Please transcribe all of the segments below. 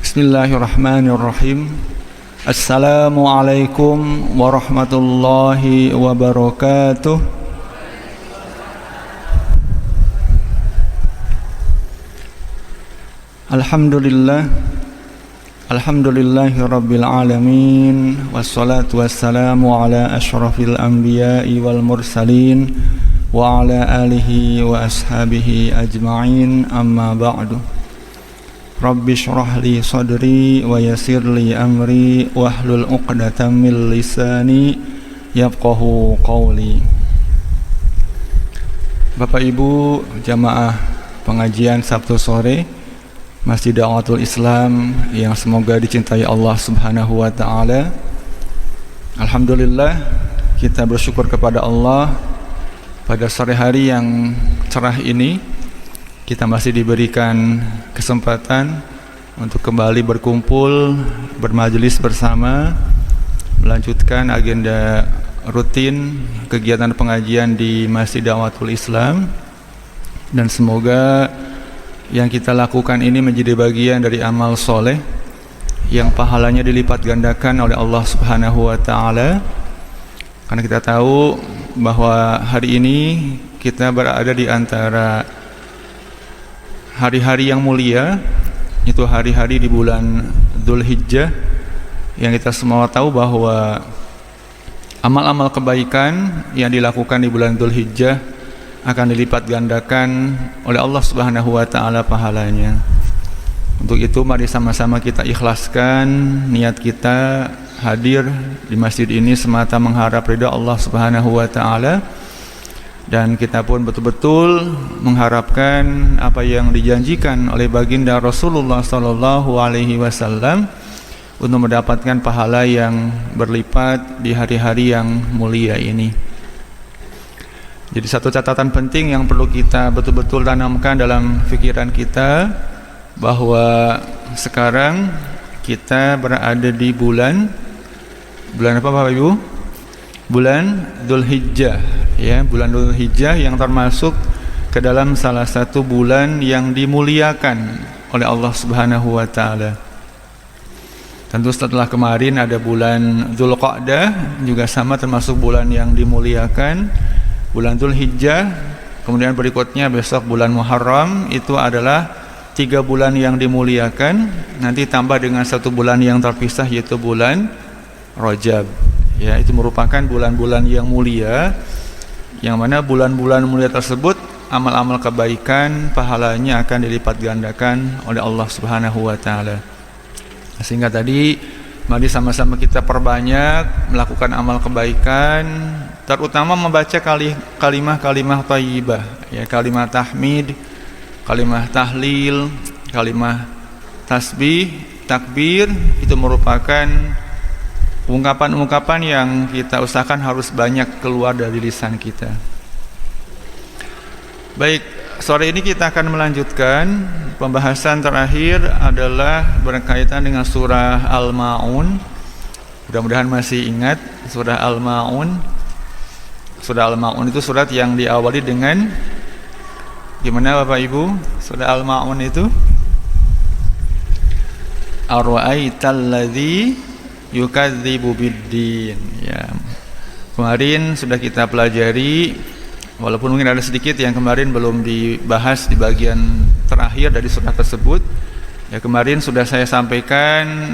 Bismillahirrahmanirrahim. Assalamualaikum warahmatullahi wabarakatuh. Alhamdulillahi rabbil alamin. Wassalatu wassalamu ala ashrafil anbiya'i wal mursalin wa ala alihi wa ashabihi ajma'in, amma ba'du. Rabbi shrah li sadri wa yassir li amri wahlul 'uqdatam min lisani yafqahu qawli. Bapak Ibu jamaah pengajian Sabtu sore Masjid Da'watul Islam yang semoga dicintai Allah Subhanahu wa taala. Alhamdulillah, kita bersyukur kepada Allah pada sore hari yang cerah ini kita masih diberikan kesempatan untuk kembali berkumpul, bermajelis bersama, melanjutkan agenda rutin kegiatan pengajian di Masjid Da'watul Islam. Dan semoga yang kita lakukan ini menjadi bagian dari amal soleh yang pahalanya dilipat gandakan oleh Allah Subhanahu wa ta'ala. Karena kita tahu bahwa hari ini kita berada di antara hari-hari yang mulia, itu hari-hari di bulan Dzulhijjah, yang kita semua tahu bahwa amal-amal kebaikan yang dilakukan di bulan Dzulhijjah akan dilipat gandakan oleh Allah Subhanahu wa taala pahalanya. Untuk itu mari sama-sama kita ikhlaskan niat kita hadir di masjid ini semata mengharap ridha Allah Subhanahu wa taala. Dan kita pun betul-betul mengharapkan apa yang dijanjikan oleh baginda Rasulullah sallallahu alaihi wasallam untuk mendapatkan pahala yang berlipat di hari-hari yang mulia ini. Jadi satu catatan penting yang perlu kita betul-betul tanamkan dalam pikiran kita, bahwa sekarang kita berada di bulan apa Bapak Ibu? Bulan Dzulhijjah, ya, bulan Dzulhijjah yang termasuk ke dalam salah satu bulan yang dimuliakan oleh Allah Subhanahu wa taala. Tentu setelah kemarin ada bulan Dzulqa'dah, juga sama termasuk bulan yang dimuliakan, bulan Dzulhijjah. Kemudian berikutnya besok bulan Muharram, itu adalah 3 bulan yang dimuliakan. Nanti tambah dengan 1 bulan yang terpisah, yaitu bulan Rajab. Ya, itu merupakan bulan-bulan yang mulia, yang mana bulan-bulan mulia tersebut amal-amal kebaikan pahalanya akan dilipat gandakan oleh Allah Subhanahu wa taala. Sehingga tadi mari sama-sama kita perbanyak melakukan amal kebaikan, terutama membaca kalimah-kalimah thayyibah, ya, kalimah tahmid, kalimah tahlil, kalimah tasbih, takbir. Itu merupakan ungkapan-ungkapan yang kita usahakan harus banyak keluar dari lisan kita. Baik, sore ini kita akan melanjutkan pembahasan terakhir adalah berkaitan dengan surah Al-Ma'un. Mudah-mudahan masih ingat surah Al-Ma'un. Surah Al-Ma'un itu surat yang diawali dengan gimana Bapak Ibu? Surah Al-Ma'un itu Ar-ra'aital ladzi yukadzibu biddin, ya. Kemarin sudah kita pelajari, walaupun mungkin ada sedikit yang kemarin belum dibahas di bagian terakhir dari surat tersebut. Ya, kemarin sudah saya sampaikan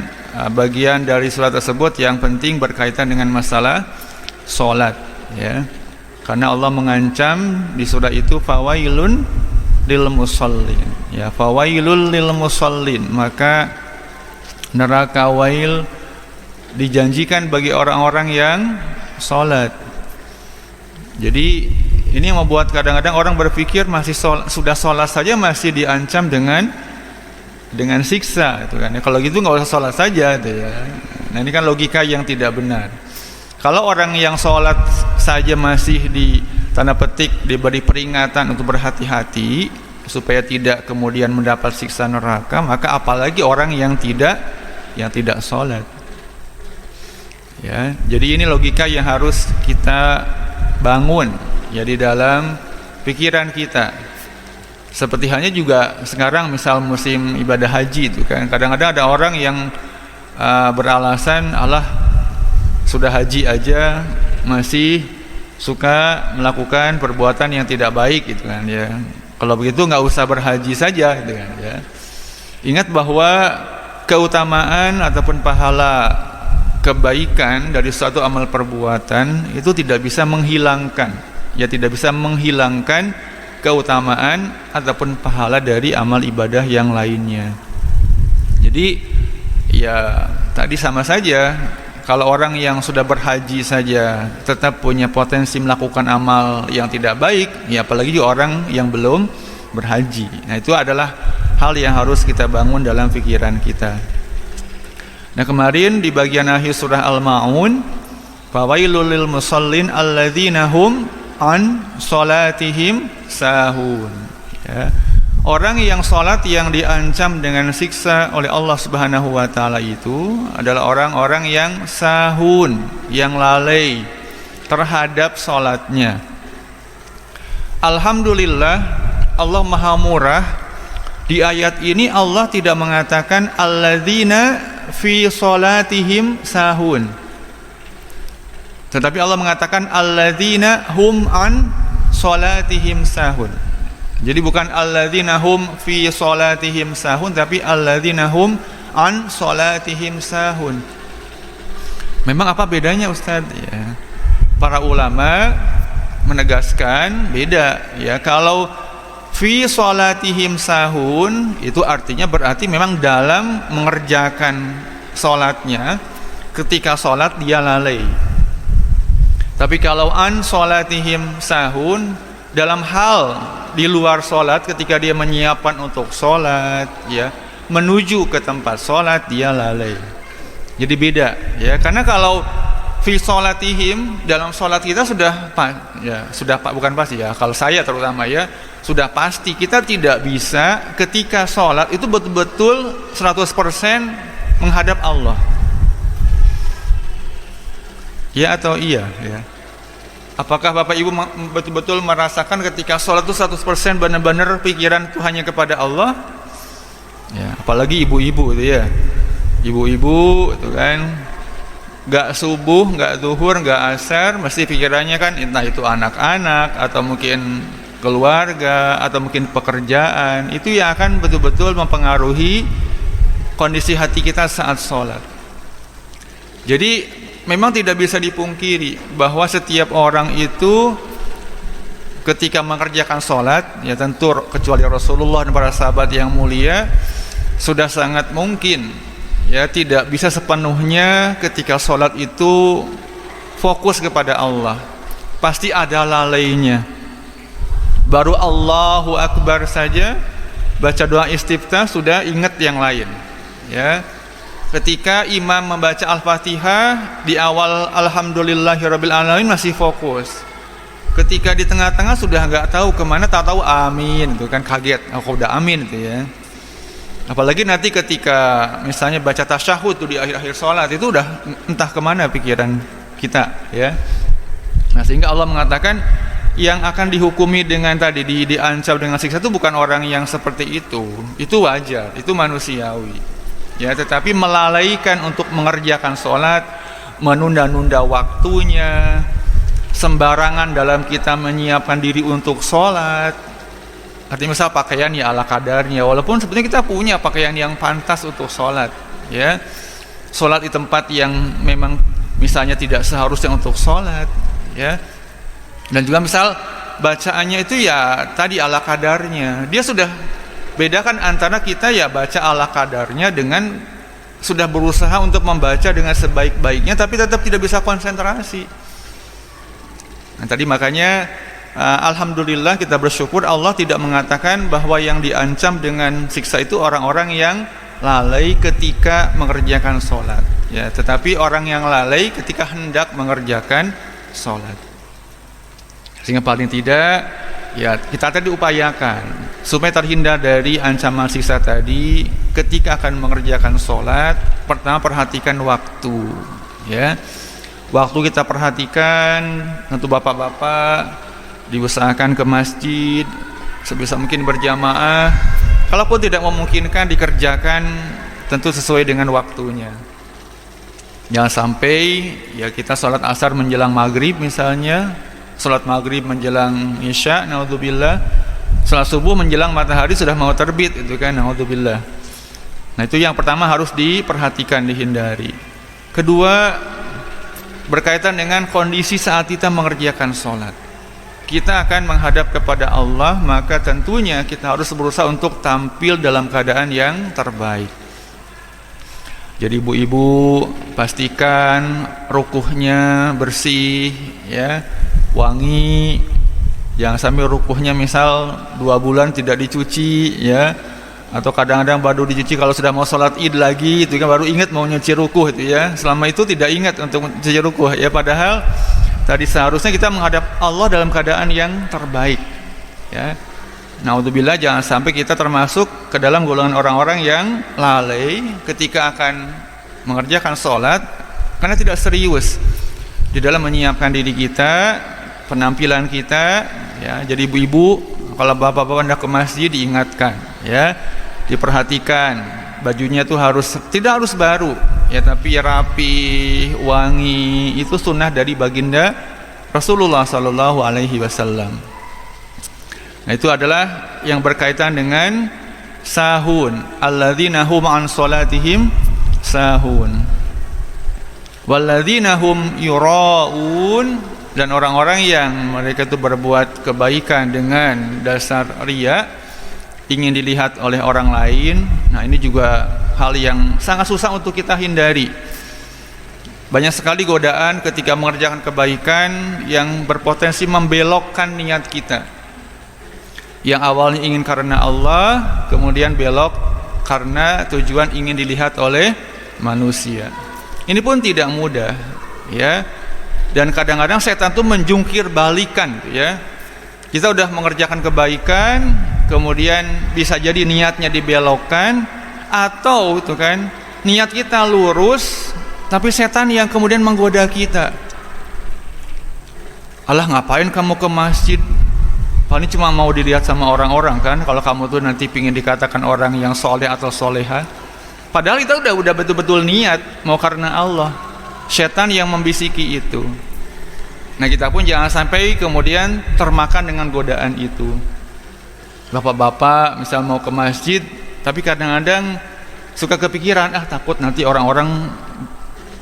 bagian dari surat tersebut yang penting berkaitan dengan masalah salat, ya. Karena Allah mengancam di surah itu fawailun lil musallin, ya, fawailul lil musallin, maka neraka wail dijanjikan bagi orang-orang yang sholat. Jadi ini yang membuat kadang-kadang orang berpikir sudah sholat saja masih diancam dengan siksa, itu kan. Ya, kalau gitu nggak usah sholat saja, itu ya. Nah, ini kan logika yang tidak benar. Kalau orang yang sholat saja masih di tanda petik diberi peringatan untuk berhati-hati supaya tidak kemudian mendapat siksa neraka, maka apalagi orang yang tidak sholat. Ya, jadi ini logika yang harus kita bangun, ya, di dalam pikiran kita. Seperti halnya juga sekarang misal musim ibadah haji itu kan, kadang-kadang ada orang yang beralasan Allah sudah haji aja masih suka melakukan perbuatan yang tidak baik gitu kan ya. Kalau begitu nggak usah berhaji saja gitu kan ya. Ingat bahwa keutamaan ataupun pahala kebaikan dari suatu amal perbuatan itu tidak bisa menghilangkan, ya tidak bisa menghilangkan keutamaan ataupun pahala dari amal ibadah yang lainnya. Jadi ya tadi sama saja, kalau orang yang sudah berhaji saja tetap punya potensi melakukan amal yang tidak baik, ya apalagi orang yang belum berhaji. Nah itu adalah hal yang harus kita bangun dalam pikiran kita. Nah kemarin di bagian akhir surah Al-Ma'un, fawailul lil musallin alladzina hum an salatihim sahun. Ya. Orang yang salat yang diancam dengan siksa oleh Allah Subhanahu wa taala itu adalah orang-orang yang sahun, yang lalai terhadap salatnya. Alhamdulillah Allah Maha Murah, di ayat ini Allah tidak mengatakan alladzina fi salatihim sahun, tetapi Allah mengatakan alladzina hum an salatihim sahun. Jadi bukan alladzina hum fi salatihim sahun, tapi alladzina hum an salatihim sahun. Memang apa bedanya Ustaz? Ya, para ulama menegaskan beda ya. Kalau fi salatihim sahun itu artinya berarti memang dalam mengerjakan salatnya, ketika salat dia lalai. Tapi kalau an salatihim sahun, dalam hal di luar salat, ketika dia menyiapkan untuk salat ya, menuju ke tempat salat dia lalai. Jadi beda ya, karena kalau fi salatihim dalam salat kita sudah bukan pasti ya, kalau saya terutama ya sudah pasti kita tidak bisa ketika sholat itu betul-betul 100% menghadap Allah. Ya atau iya ya? Apakah Bapak Ibu betul-betul merasakan ketika sholat itu 100% benar-benar pikiran itu hanya kepada Allah? Ya, apalagi ibu-ibu itu ya. Ibu-ibu itu kan gak subuh, gak zuhur, gak asar, mesti pikirannya kan entah itu anak-anak atau mungkin keluarga atau mungkin pekerjaan. Itu yang akan betul-betul mempengaruhi kondisi hati kita saat sholat. Jadi memang tidak bisa dipungkiri bahwa setiap orang itu ketika mengerjakan sholat, ya tentu kecuali Rasulullah dan para sahabat yang mulia, sudah sangat mungkin ya tidak bisa sepenuhnya ketika sholat itu fokus kepada Allah. Pasti ada lalainya. Baru Allahu Akbar saja baca doa istiftah sudah ingat yang lain ya. Ketika imam membaca Al-Fatihah di awal Alhamdulillahirabbil alamin masih fokus. Ketika di tengah-tengah sudah enggak tahu kemana, tahu amin itu kan kaget, aku udah amin itu ya. Apalagi nanti ketika misalnya baca tasyahud tuh di akhir-akhir sholat itu udah entah kemana pikiran kita ya. Nah sehingga Allah mengatakan yang akan dihukumi dengan tadi diancam dengan siksa itu bukan orang yang seperti itu wajar, itu manusiawi ya. Tetapi melalaikan untuk mengerjakan sholat, menunda-nunda waktunya, sembarangan dalam kita menyiapkan diri untuk sholat. Artinya misal pakaian ya ala kadarnya, walaupun sebetulnya kita punya pakaian yang pantas untuk sholat ya. Sholat di tempat yang memang misalnya tidak seharusnya untuk sholat ya. Dan juga misal bacaannya itu ya tadi ala kadarnya. Dia sudah bedakan antara kita ya baca ala kadarnya dengan sudah berusaha untuk membaca dengan sebaik-baiknya tapi tetap tidak bisa konsentrasi. Nah tadi makanya alhamdulillah kita bersyukur Allah tidak mengatakan bahwa yang diancam dengan siksa itu orang-orang yang lalai ketika mengerjakan sholat ya, tetapi orang yang lalai ketika hendak mengerjakan sholat. Sehingga paling tidak ya kita tadi upayakan supaya terhindar dari ancaman siksa tadi ketika akan mengerjakan sholat. Pertama perhatikan waktu ya. Waktu kita perhatikan, tentu bapak-bapak diusahakan ke masjid sebisa mungkin berjamaah. Kalaupun tidak memungkinkan, dikerjakan tentu sesuai dengan waktunya. Jangan sampai ya kita sholat asar menjelang maghrib misalnya, sholat maghrib menjelang isya, naudzubillah, sholat subuh menjelang matahari sudah mau terbit, itu kan, naudzubillah. Nah itu yang pertama harus diperhatikan, dihindari. Kedua, berkaitan dengan kondisi saat kita mengerjakan sholat. Kita akan menghadap kepada Allah, maka tentunya kita harus berusaha untuk tampil dalam keadaan yang terbaik. Jadi ibu-ibu pastikan rukuhnya bersih, ya, wangi. Jangan sampai rukuhnya misal 2 bulan tidak dicuci, ya, atau kadang-kadang baru dicuci kalau sudah mau sholat id lagi, itu kan baru ingat mau nyuci rukuh, itu ya. Selama itu tidak ingat untuk nyuci rukuh, ya, padahal tadi seharusnya kita menghadap Allah dalam keadaan yang terbaik, ya. Naudzubillah, jangan sampai kita termasuk ke dalam golongan orang-orang yang lalai ketika akan mengerjakan sholat karena tidak serius di dalam menyiapkan diri kita, penampilan kita, ya. Jadi ibu-ibu kalau bapak-bapak hendak ke masjid diingatkan, ya, diperhatikan bajunya tuh tidak harus baru, ya, tapi rapi, wangi. Itu sunnah dari baginda Rasulullah sallallahu alaihi wasallam. Nah, itu adalah yang berkaitan dengan sahun, alladzina hum an salatihim sahun, walladzina hum yuraun, dan orang-orang yang mereka itu berbuat kebaikan dengan dasar riya, ingin dilihat oleh orang lain. Nah, ini juga hal yang sangat susah untuk kita hindari. Banyak sekali godaan ketika mengerjakan kebaikan yang berpotensi membelokkan niat kita. Yang awalnya ingin karena Allah, kemudian belok karena tujuan ingin dilihat oleh manusia. Ini pun tidak mudah, ya. Dan kadang-kadang setan itu menjungkir balikan, ya. Kita udah mengerjakan kebaikan, kemudian bisa jadi niatnya dibelokkan, atau itu kan niat kita lurus, tapi setan yang kemudian menggoda kita. Allah, ngapain kamu ke masjid? Paling cuma mau dilihat sama orang-orang kan, kalau kamu tuh nanti pingin dikatakan orang yang soleh atau soleha. Padahal kita udah betul-betul niat mau karena Allah. Setan yang membisiki itu. Nah, kita pun jangan sampai kemudian termakan dengan godaan itu. Bapak-bapak misal mau ke masjid, tapi kadang-kadang suka kepikiran, takut nanti orang-orang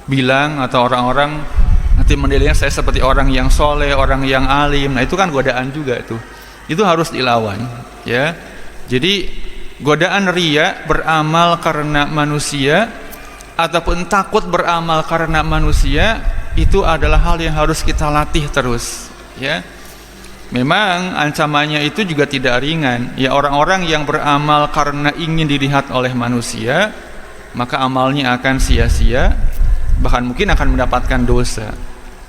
bilang atau orang-orang nanti menilainya saya seperti orang yang soleh, orang yang alim. Nah, itu kan godaan juga tuh. Itu harus dilawan, ya. Jadi godaan riya, beramal karena manusia, ataupun takut beramal karena manusia, itu adalah hal yang harus kita latih terus, ya. Memang ancamannya itu juga tidak ringan, ya. Orang-orang yang beramal karena ingin dilihat oleh manusia, maka amalnya akan sia-sia, bahkan mungkin akan mendapatkan dosa.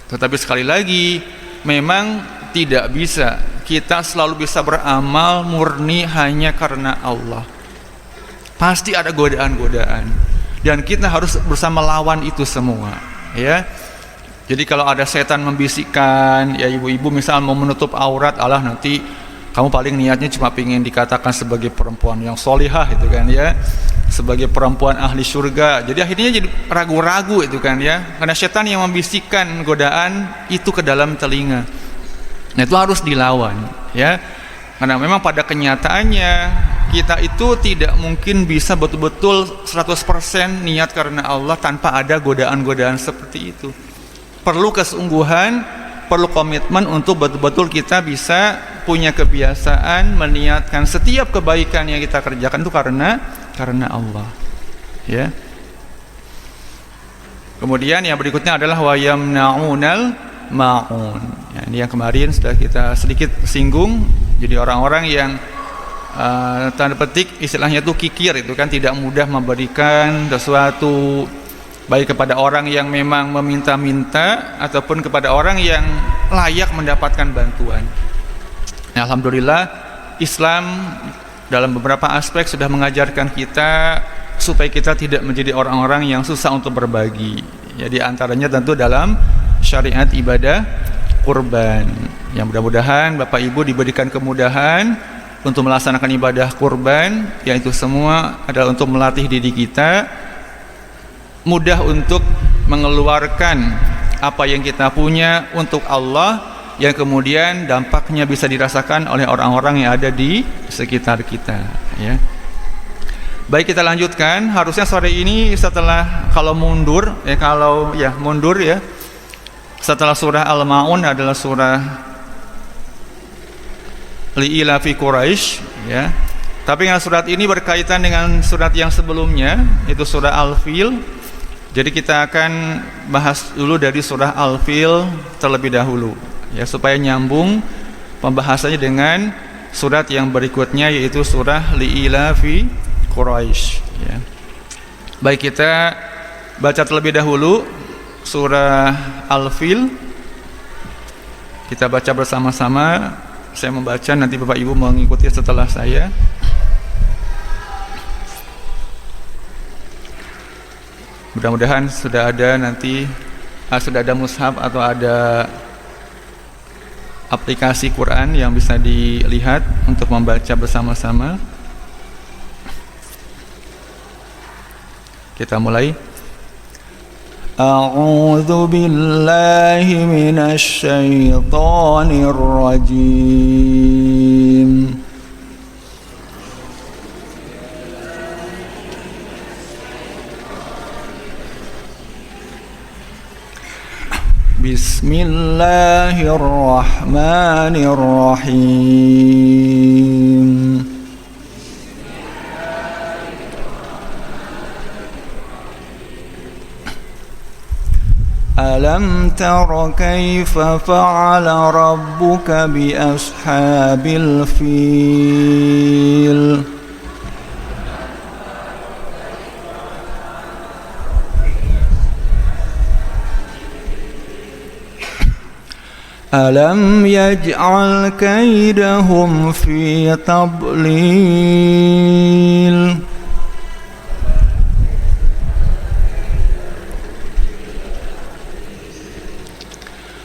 Tetapi sekali lagi, memang tidak bisa kita selalu bisa beramal murni hanya karena Allah. Pasti ada godaan-godaan, dan kita harus berusaha melawan itu semua, ya. Jadi kalau ada setan membisikkan, ya, ibu-ibu misal mau menutup aurat, Allah, nanti kamu paling niatnya cuma pengen dikatakan sebagai perempuan yang solihah, itu kan, ya, sebagai perempuan ahli surga. Jadi akhirnya jadi ragu-ragu, itu kan, ya, karena setan yang membisikkan godaan itu ke dalam telinga. Nah, itu harus dilawan, ya, karena memang pada kenyataannya kita itu tidak mungkin bisa betul-betul 100% niat karena Allah tanpa ada godaan-godaan seperti itu. Perlu kesungguhan, perlu komitmen untuk betul-betul kita bisa punya kebiasaan meniatkan setiap kebaikan yang kita kerjakan itu karena Allah, ya. Kemudian yang berikutnya adalah wa yamna'unal ma'un. Ya, ini yang kemarin sudah kita sedikit singgung. Jadi orang-orang yang tanda petik istilahnya itu kikir, itu kan tidak mudah memberikan sesuatu, baik kepada orang yang memang meminta-minta ataupun kepada orang yang layak mendapatkan bantuan. Nah, alhamdulillah Islam dalam beberapa aspek sudah mengajarkan kita supaya kita tidak menjadi orang-orang yang susah untuk berbagi. Jadi antaranya tentu dalam syariat ibadah kurban. Yang mudah-mudahan Bapak Ibu diberikan kemudahan untuk melaksanakan ibadah kurban, yang itu semua adalah untuk melatih diri kita mudah untuk mengeluarkan apa yang kita punya untuk Allah, yang kemudian dampaknya bisa dirasakan oleh orang-orang yang ada di sekitar kita, ya. Baik, kita lanjutkan. Harusnya sore ini setelah mundur ya, setelah surah Al-Maun adalah surah Li'ilafi Quraisy, ya. Tapi yang surat ini berkaitan dengan surat yang sebelumnya, itu surah Al-Fil. Jadi kita akan bahas dulu dari surah Al-Fil terlebih dahulu, ya, supaya nyambung pembahasannya dengan surat yang berikutnya, yaitu surah Li'ilafi Quraisy, ya. Baik, kita baca terlebih dahulu surah Al-Fil. Kita baca bersama-sama. Saya membaca, nanti Bapak Ibu mengikuti setelah saya. Mudah-mudahan sudah ada nanti sudah ada mushaf atau ada aplikasi Quran yang bisa dilihat untuk membaca bersama-sama. Kita mulai. A'udzu billahi minasy syaithanir rajim. Bismillahirrahmanirrahim. Alam tara kaifa fa'ala rabbuka bi ashabil fil. Alam yaj'al kaidahum fi tadlil.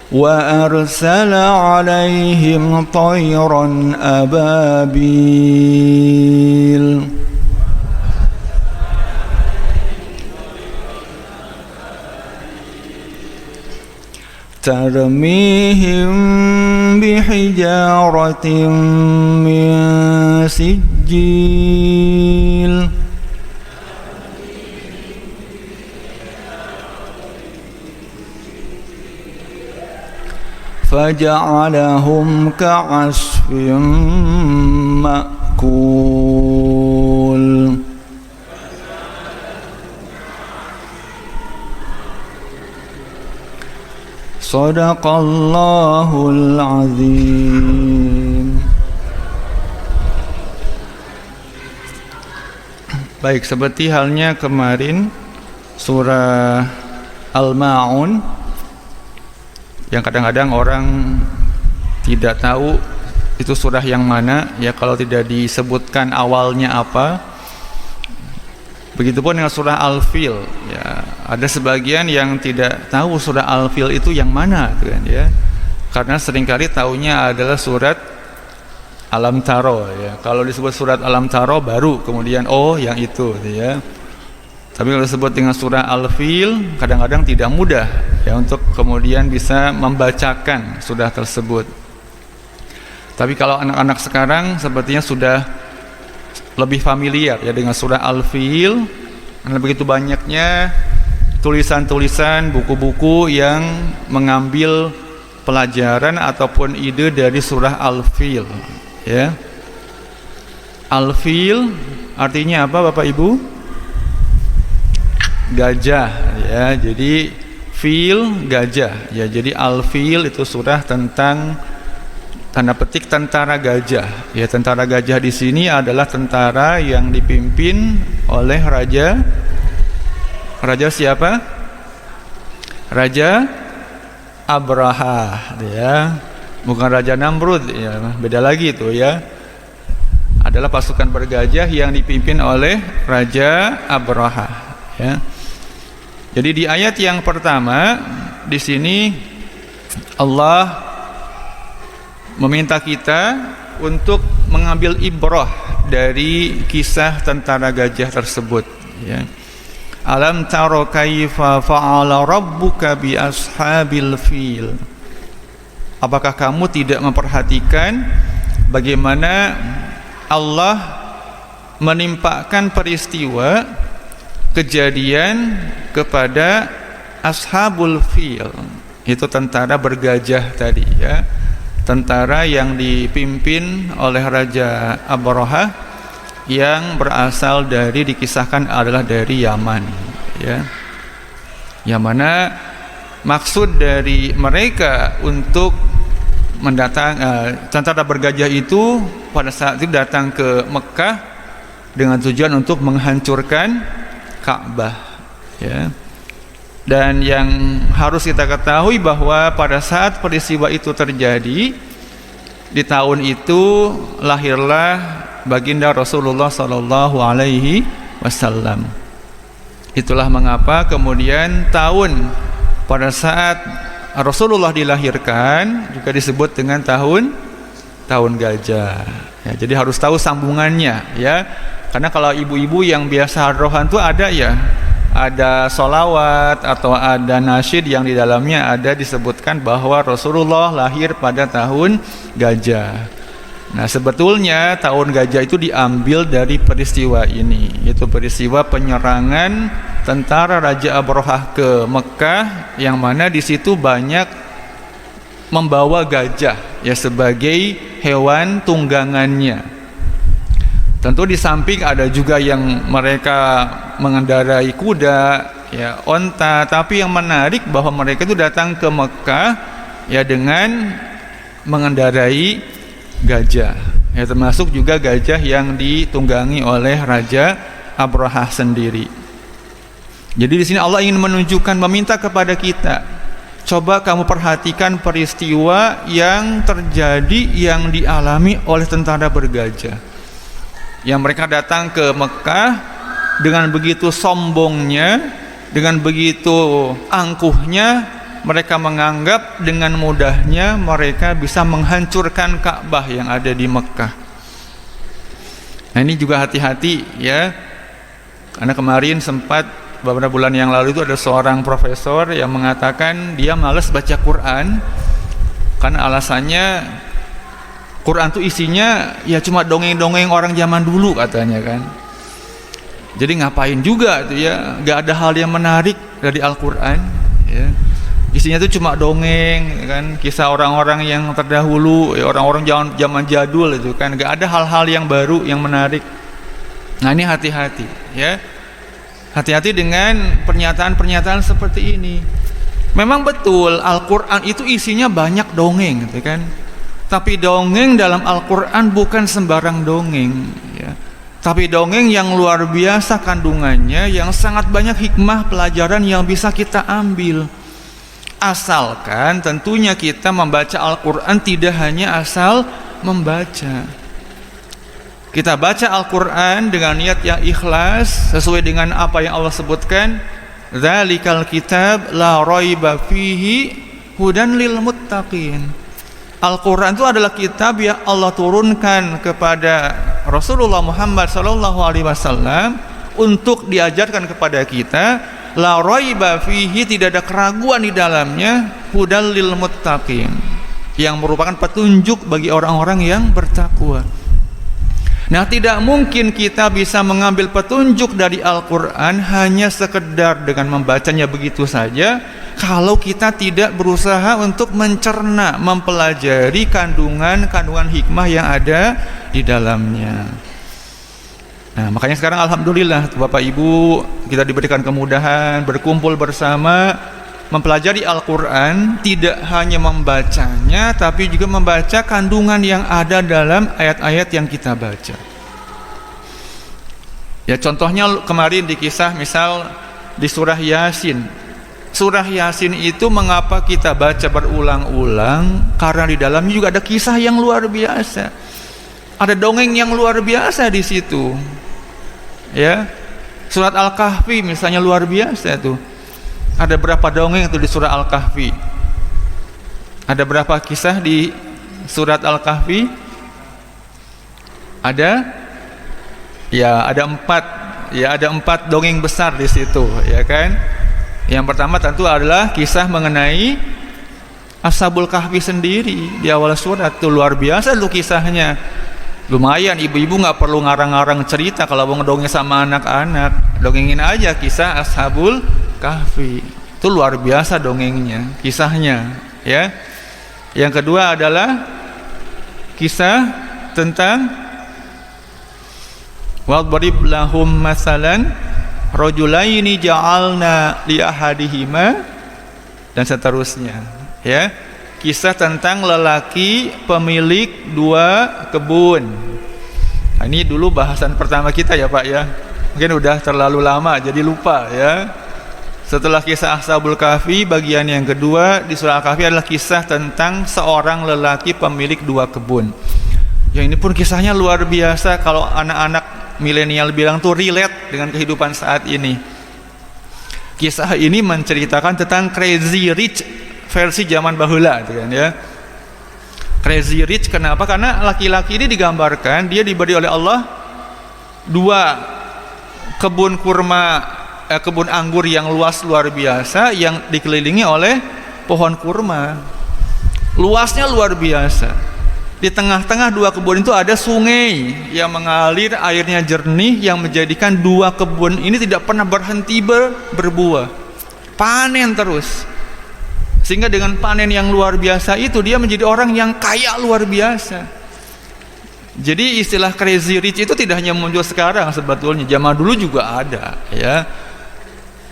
Wa arsala 'alaihim tayran ababil. Tarmihim bihijaratin min sijil. Faja'alahum ka'asfin ma'kul. Shadaqallahul azim. Baik, seperti halnya kemarin surah Al-Ma'un, yang kadang-kadang orang tidak tahu itu surah yang mana, ya, kalau tidak disebutkan awalnya apa. Begitupun dengan surah Al-Fil, ya, ada sebagian yang tidak tahu surah Al-Fil itu yang mana, kan, ya, karena seringkali taunya adalah surat Alam Taro, ya. Kalau disebut surat Alam Taro baru kemudian yang itu, ya. Tapi kalau disebut dengan surah Al-Fil, kadang-kadang tidak mudah, ya, untuk kemudian bisa membacakan surah tersebut. Tapi kalau anak-anak sekarang sepertinya sudah lebih familiar, ya, dengan surah Al-Fil, karena begitu banyaknya tulisan-tulisan, buku-buku yang mengambil pelajaran ataupun ide dari surah Al-Fil, ya. Al-Fil artinya apa, Bapak Ibu? Gajah, ya. Jadi fil gajah, ya. Jadi Al-Fil itu surah tentang, tanda petik, tentara gajah, ya. Tentara gajah di sini adalah tentara yang dipimpin oleh raja siapa? Raja Abraha, ya. Bukan Raja Namrud, ya. Beda lagi itu, ya. Adalah pasukan bergajah yang dipimpin oleh Raja Abraha, ya. Jadi di ayat yang pertama di sini Allah meminta kita untuk mengambil ibrah dari kisah tentara gajah tersebut, ya. Alam taro kaifa fa'ala rabbuka bi ashabil fil. Apakah kamu tidak memperhatikan bagaimana Allah menimpakan peristiwa kejadian kepada ashabul fil? Itu tentara bergajah tadi, ya. Tentara yang dipimpin oleh Raja Abrahah yang berasal dari, dikisahkan adalah dari Yaman, ya. Yang mana maksud dari mereka untuk tentara bergajah itu pada saat itu datang ke Mekah dengan tujuan untuk menghancurkan Ka'bah, ya. Dan yang harus kita ketahui bahwa pada saat peristiwa itu terjadi, di tahun itu lahirlah baginda Rasulullah sallallahu alaihi wasallam. Itulah mengapa kemudian pada saat Rasulullah dilahirkan juga disebut dengan tahun gajah. Ya, jadi harus tahu sambungannya, ya. Karena kalau ibu-ibu yang biasa hadrohan itu ada solawat atau ada nasyid yang di dalamnya ada disebutkan bahwa Rasulullah lahir pada tahun gajah. Nah, sebetulnya tahun gajah itu diambil dari peristiwa ini, yaitu peristiwa penyerangan tentara Raja Abrahah ke Mekah, yang mana di situ banyak membawa gajah, ya, sebagai hewan tunggangannya. Tentu di samping ada juga yang mereka mengendarai kuda, ya, onta. Tapi yang menarik bahwa mereka itu datang ke Mekah, ya, dengan mengendarai gajah, ya, termasuk juga gajah yang ditunggangi oleh Raja Abrahah sendiri. Jadi di sini Allah ingin menunjukkan, meminta kepada kita, coba kamu perhatikan peristiwa yang terjadi, yang dialami oleh tentara bergajah. Yang mereka datang ke Mekah dengan begitu sombongnya, dengan begitu angkuhnya, mereka menganggap dengan mudahnya mereka bisa menghancurkan Ka'bah yang ada di Mekah. Nah, ini juga hati-hati, ya. Karena kemarin sempat beberapa bulan yang lalu itu ada seorang profesor yang mengatakan dia malas baca Quran karena alasannya Quran itu isinya ya cuma dongeng-dongeng orang zaman dulu katanya, kan. Jadi ngapain juga tuh, ya, nggak ada hal yang menarik dari Al-Quran, ya. Isinya itu cuma dongeng, kan, kisah orang-orang yang terdahulu, ya, orang-orang zaman jadul itu, kan, nggak ada hal-hal yang baru yang menarik. Nah, ini hati-hati, ya. Hati-hati dengan pernyataan-pernyataan seperti ini. Memang betul Al-Quran itu isinya banyak dongeng, gitu, kan. Tapi dongeng dalam Al-Quran bukan sembarang dongeng, ya. Tapi dongeng yang luar biasa kandungannya, yang sangat banyak hikmah pelajaran yang bisa kita ambil. Asalkan tentunya kita membaca Al-Quran tidak hanya asal membaca. Kita baca Al-Quran dengan niat yang ikhlas, sesuai dengan apa yang Allah sebutkan, dzalikal kitab la raiba fihi hudan lil muttaqin. Al-Quran itu adalah kitab yang Allah turunkan kepada Rasulullah Muhammad SAW untuk diajarkan kepada kita, la raiba fihi, tidak ada keraguan di dalamnya, hudal lil muttaqin, yang merupakan petunjuk bagi orang-orang yang bertakwa. Nah, tidak mungkin kita bisa mengambil petunjuk dari Al-Quran hanya sekedar dengan membacanya begitu saja, kalau kita tidak berusaha untuk mencerna, mempelajari kandungan hikmah yang ada di dalamnya. Nah, makanya sekarang alhamdulillah Bapak Ibu, kita diberikan kemudahan berkumpul bersama mempelajari Al-Quran, tidak hanya membacanya tapi juga membaca kandungan yang ada dalam ayat-ayat yang kita baca. Ya, contohnya kemarin dikisah misal di surah Yasin. Surah Yasin itu mengapa kita baca berulang-ulang? Karena di dalamnya juga ada kisah yang luar biasa. Ada dongeng yang luar biasa di situ. Ya. Surat Al-Kahfi misalnya luar biasa tuh. Ada berapa dongeng itu di surah Al-Kahfi? Ada berapa kisah di surat Al-Kahfi? Ada ya, ada empat dongeng besar di situ, ya kan? Yang pertama tentu adalah kisah mengenai Ashabul Kahfi sendiri di awal surat. Itu luar biasa tuh kisahnya. Lumayan, ibu-ibu nggak perlu ngarang-ngarang cerita kalau mau ngedongeng sama anak-anak, dongengin aja kisah Ashabul Kahfi. Itu luar biasa dongengnya, kisahnya, ya. Yang kedua adalah kisah tentang wadrib lahum masalan rajulaini ja'alna li ahadihima, dan seterusnya, ya. Kisah tentang lelaki pemilik dua kebun. Nah, ini dulu bahasan pertama kita ya Pak ya. Mungkin udah terlalu lama jadi lupa ya. Setelah kisah Ashabul Kahfi, bagian yang kedua di surah Al-Kahfi adalah kisah tentang seorang lelaki pemilik dua kebun. Yang ini pun kisahnya luar biasa. Kalau anak-anak milenial bilang tuh relate dengan kehidupan saat ini. Kisah ini menceritakan tentang Crazy Rich versi zaman bahula, gitu kan ya. Crazy Rich kenapa? Karena laki-laki ini digambarkan dia diberi oleh Allah dua kebun kurma, kebun anggur yang luas luar biasa, yang dikelilingi oleh pohon kurma. Luasnya luar biasa. Di tengah-tengah dua kebun itu ada sungai yang mengalir, airnya jernih, yang menjadikan dua kebun ini tidak pernah berhenti berbuah. Panen terus. Sehingga dengan panen yang luar biasa itu dia menjadi orang yang kaya luar biasa. Jadi istilah crazy rich itu tidak hanya muncul sekarang, sebetulnya zaman dulu juga ada, ya.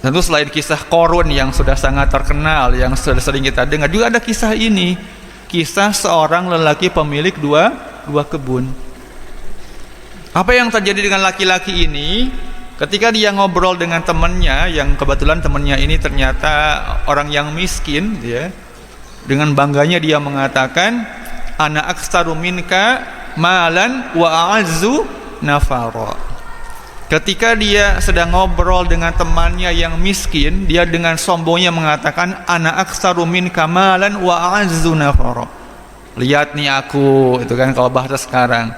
Tentu selain kisah Qarun yang sudah sangat terkenal, yang sudah sering kita dengar, juga ada kisah ini, kisah seorang lelaki pemilik dua kebun. Apa yang terjadi dengan laki-laki ini? Ketika dia ngobrol dengan temannya, yang kebetulan temannya ini ternyata orang yang miskin, ya, dengan bangganya dia mengatakan, ana aktsaru minka malan wa a'azzu nafara. Ketika dia sedang ngobrol dengan temannya yang miskin, dia dengan sombongnya mengatakan, ana aktsaru minka malan wa a'azzu nafara. Lihat nih aku, itu kan kalau bahasa sekarang,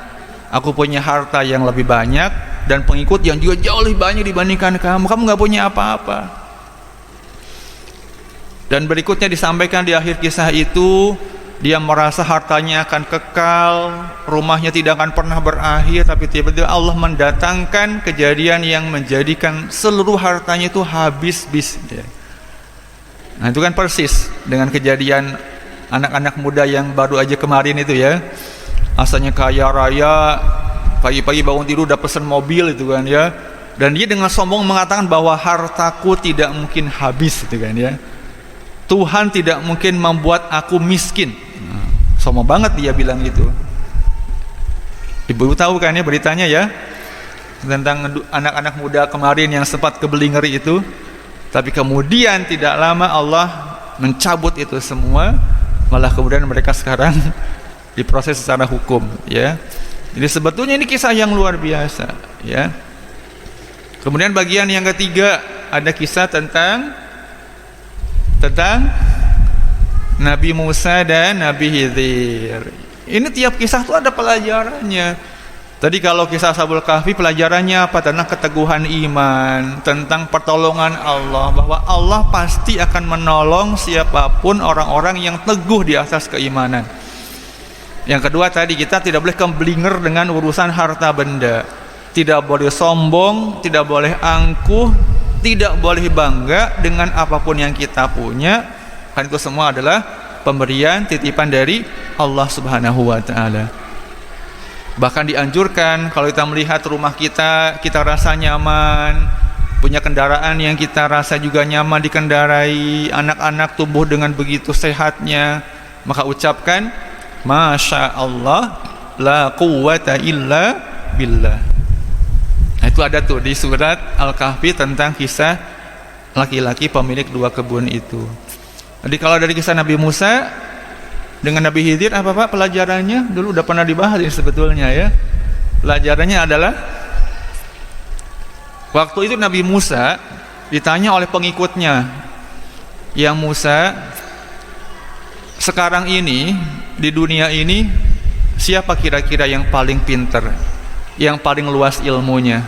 aku punya harta yang lebih banyak dan pengikut yang juga jauh lebih banyak dibandingkan kamu nggak punya apa-apa. Dan berikutnya disampaikan di akhir kisah itu, dia merasa hartanya akan kekal, rumahnya tidak akan pernah berakhir, tapi tiba-tiba Allah mendatangkan kejadian yang menjadikan seluruh hartanya itu habis. Nah itu kan persis dengan kejadian anak-anak muda yang baru aja kemarin itu ya. Asalnya kaya raya, pagi-pagi bangun tidur udah pesen mobil itu kan ya, dan dia dengan sombong mengatakan bahwa hartaku tidak mungkin habis itu kan ya, Tuhan tidak mungkin membuat aku miskin. Sombong banget dia bilang gitu. Ibu tahu kan ya beritanya ya, tentang anak-anak muda kemarin yang sempat keblinger itu. Tapi kemudian tidak lama Allah mencabut itu semua, malah kemudian mereka sekarang diproses secara hukum ya. Jadi sebetulnya ini kisah yang luar biasa ya. Kemudian bagian yang ketiga ada kisah tentang Nabi Musa dan Nabi Khidir. Ini tiap kisah itu ada pelajarannya. Tadi kalau kisah Ashabul Kahfi pelajarannya apa? Tentang keteguhan iman, tentang pertolongan Allah, bahwa Allah pasti akan menolong siapapun orang-orang yang teguh di atas keimanan. Yang kedua tadi, kita tidak boleh keblinger dengan urusan harta benda, tidak boleh sombong, tidak boleh angkuh, tidak boleh bangga dengan apapun yang kita punya, kan itu semua adalah pemberian titipan dari Allah Subhanahu wa taala. Bahkan dianjurkan kalau kita melihat rumah kita rasa nyaman, punya kendaraan yang kita rasa juga nyaman dikendarai, anak-anak tumbuh dengan begitu sehatnya, maka ucapkan Masya Allah, la quwwata illa billah. Nah, itu ada tuh di surat Al-Kahfi tentang kisah laki-laki pemilik dua kebun itu. Jadi kalau dari kisah Nabi Musa dengan Nabi Khidir apa Pak pelajarannya? Dulu udah pernah dibahas ini sebetulnya ya. Pelajarannya adalah waktu itu Nabi Musa ditanya oleh pengikutnya, yang Musa, sekarang ini di dunia ini siapa kira-kira yang paling pintar? yang paling luas ilmunya?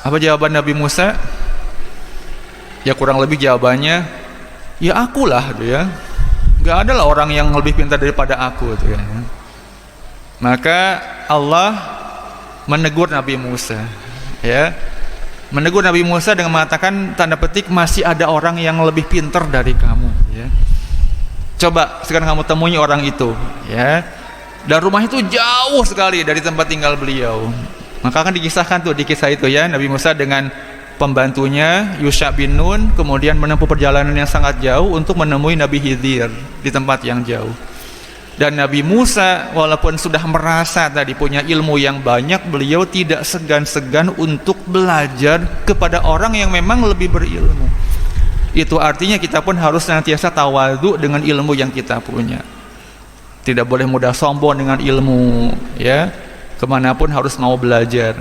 Apa jawaban Nabi Musa? Ya kurang lebih jawabannya, ya akulah tuh ya. Gak ada lah orang yang lebih pintar daripada aku tuh ya. Maka Allah menegur Nabi Musa, ya. Menegur Nabi Musa dengan mengatakan tanda petik masih ada orang yang lebih pintar dari kamu, ya. Coba sekarang kamu temui orang itu, ya. Dan rumahnya itu jauh sekali dari tempat tinggal beliau. Maka akan dikisahkan tuh di kisah itu ya, Nabi Musa dengan pembantunya Yusha bin Nun kemudian menempuh perjalanan yang sangat jauh untuk menemui Nabi Khidir di tempat yang jauh. Dan Nabi Musa walaupun sudah merasa tadi punya ilmu yang banyak, beliau tidak segan-segan untuk belajar kepada orang yang memang lebih berilmu. Itu artinya kita pun harus senantiasa tawadhu dengan ilmu yang kita punya. Tidak boleh mudah sombong dengan ilmu, ya. Kemanapun harus mau belajar.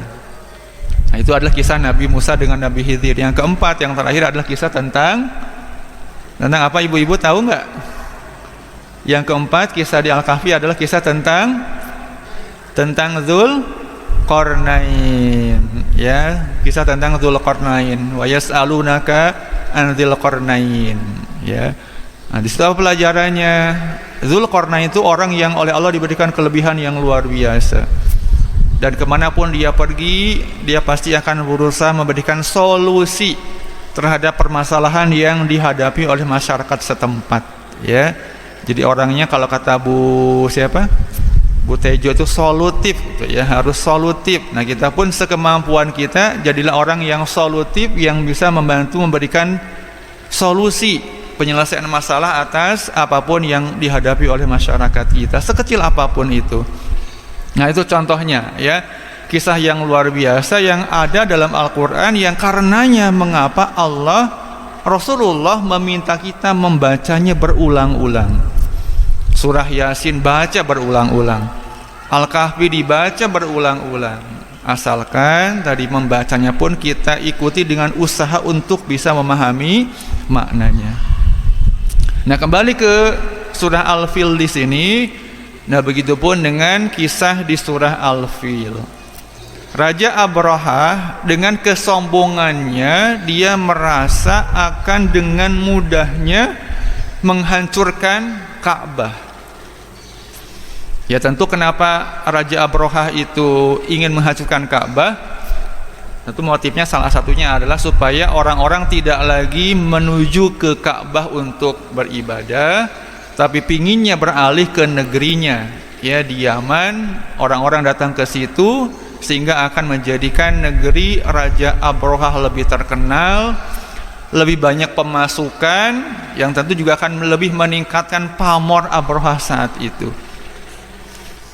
Nah, itu adalah kisah Nabi Musa dengan Nabi Khidir. Yang keempat, yang terakhir adalah kisah tentang apa? Ibu-ibu tahu nggak? Yang keempat, kisah di Al-Kahfi adalah kisah tentang Dzulqarnain, ya, kisah tentang Dzulqarnain. Wa yas'alunaka an Dzulqarnain, ya. Nah, di situ apa pelajarannya? Dzulqarnain itu orang yang oleh Allah diberikan kelebihan yang luar biasa. Dan kemanapun dia pergi, dia pasti akan berusaha memberikan solusi terhadap permasalahan yang dihadapi oleh masyarakat setempat, ya. Jadi orangnya kalau kata Bu Tejo itu solutif, gitu ya, harus solutif. Nah, kita pun sekemampuan kita jadilah orang yang solutif, yang bisa membantu memberikan solusi penyelesaian masalah atas apapun yang dihadapi oleh masyarakat kita, sekecil apapun itu. Nah, itu contohnya ya, kisah yang luar biasa yang ada dalam Al-Quran, yang karenanya mengapa Rasulullah meminta kita membacanya berulang-ulang. Surah Yasin baca berulang-ulang, Al-Kahfi dibaca berulang-ulang, asalkan tadi membacanya pun kita ikuti dengan usaha untuk bisa memahami maknanya. Nah, kembali ke surah Al-Fil di sini. Nah, begitupun dengan kisah di surah Al-Fil. Raja Abraha dengan kesombongannya, dia merasa akan dengan mudahnya menghancurkan Ka'bah. Ya, tentu kenapa Raja Abraha itu ingin menghancurkan Ka'bah? Tentu motifnya salah satunya adalah supaya orang-orang tidak lagi menuju ke Ka'bah untuk beribadah, tapi pinginnya beralih ke negerinya, ya, di Yaman. Orang-orang datang ke situ sehingga akan menjadikan negeri Raja Abraha lebih terkenal, lebih banyak pemasukan, yang tentu juga akan lebih meningkatkan pamor Abraha saat itu.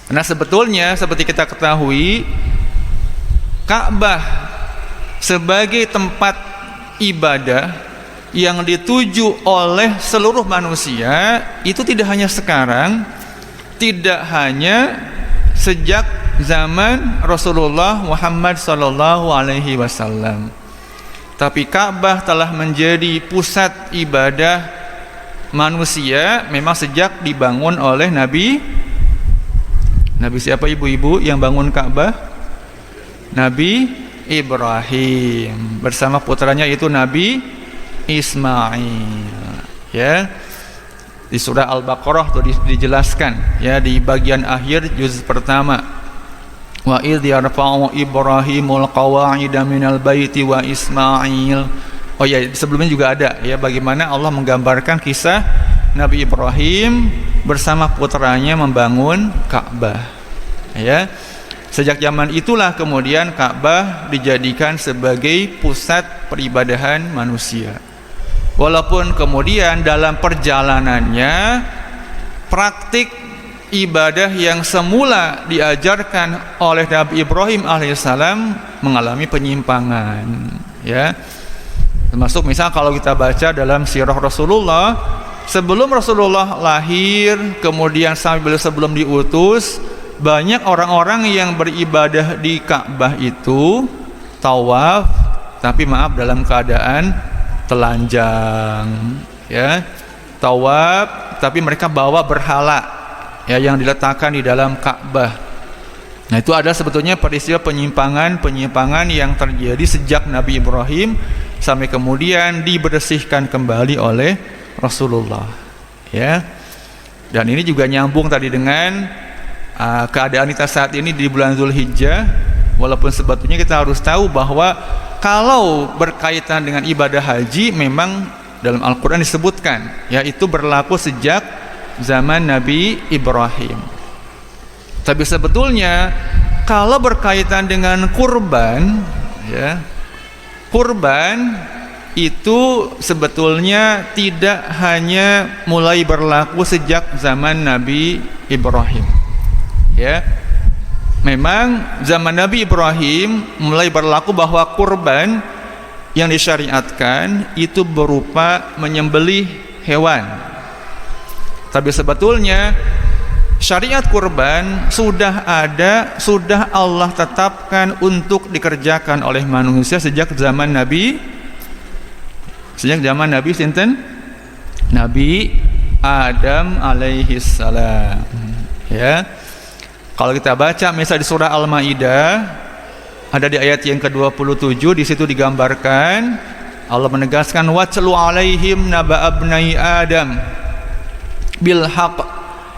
Nah, sebetulnya seperti kita ketahui, Ka'bah sebagai tempat ibadah yang dituju oleh seluruh manusia itu tidak hanya sekarang, tidak hanya sejak zaman Rasulullah Muhammad SAW, tapi Ka'bah telah menjadi pusat ibadah manusia memang sejak dibangun oleh Nabi siapa ibu-ibu yang bangun Ka'bah? Nabi Ibrahim bersama putranya itu Nabi Ismail, ya. Di surah Al-Baqarah tuh dijelaskan, ya, di bagian akhir juz pertama. Wa idh yarfa'u Ibrahimul qawa'ida minal baiti wa Ismail. Oh ya, sebelumnya juga ada ya, bagaimana Allah menggambarkan kisah Nabi Ibrahim bersama putranya membangun Ka'bah, ya. Sejak zaman itulah kemudian Ka'bah dijadikan sebagai pusat peribadahan manusia. Walaupun kemudian dalam perjalanannya praktik ibadah yang semula diajarkan oleh Nabi Ibrahim alaihissalam mengalami penyimpangan, ya. Termasuk misal kalau kita baca dalam sirah Rasulullah, sebelum Rasulullah lahir, kemudian sampai sebelum diutus, banyak orang-orang yang beribadah di Ka'bah itu tawaf, tapi maaf dalam keadaan telanjang, ya. Tawaf tapi mereka bawa berhala, ya, yang diletakkan di dalam Ka'bah. Nah, itu adalah sebetulnya peristiwa penyimpangan yang terjadi sejak Nabi Ibrahim sampai kemudian dibersihkan kembali oleh Rasulullah, ya. Dan ini juga nyambung tadi dengan keadaan kita saat ini di bulan Dzulhijjah. Walaupun sebetulnya kita harus tahu bahwa kalau berkaitan dengan ibadah haji memang dalam Al-Quran disebutkan, yaitu berlaku sejak zaman Nabi Ibrahim. Tapi sebetulnya kalau berkaitan dengan kurban, ya, kurban itu sebetulnya tidak hanya mulai berlaku sejak zaman Nabi Ibrahim, ya. Memang zaman Nabi Ibrahim mulai berlaku bahwa kurban yang disyariatkan itu berupa menyembelih hewan. Tapi sebetulnya syariat kurban sudah ada, sudah Allah tetapkan untuk dikerjakan oleh manusia sejak zaman Nabi sinten? Nabi Adam alaihi salam, ya. Kalau kita baca misal di surah Al-Maidah ada di ayat yang ke-27, di situ digambarkan Allah menegaskan watlu alaihim naba abnai Adam bil haqq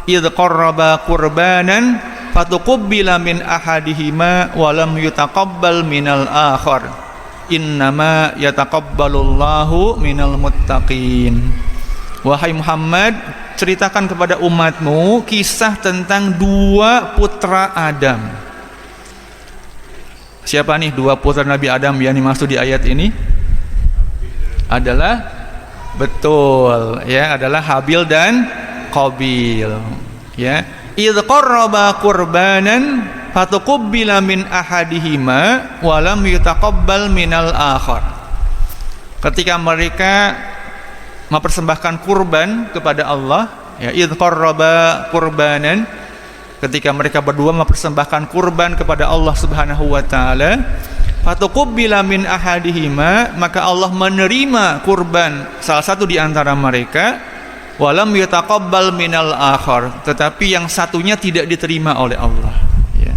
idh qarraba qurbanan fatuqabbala min ahadihima wa lam yutaqabbal minal akhar innama yataqabbalullahu minal muttaqin. Wahai Muhammad, ceritakan kepada umatmu kisah tentang dua putra Adam. Siapa nih dua putra Nabi Adam yang dimaksud di ayat ini? Adalah betul, ya, adalah Habil dan Qabil, ya. Idh qarraba qurbanan fatuqabbala min ahadihima wa lam yutaqabbal minal akhar. Ketika mereka mempersembahkan kurban kepada Allah, ya, idh qarraba qurbanan, ketika mereka berdua mempersembahkan kurban kepada Allah Subhanahu wa taala, fatuqabbala min ahadihima, maka Allah menerima kurban salah satu di antara mereka, walam yataqabbal minal akhar, tetapi yang satunya tidak diterima oleh Allah, ya.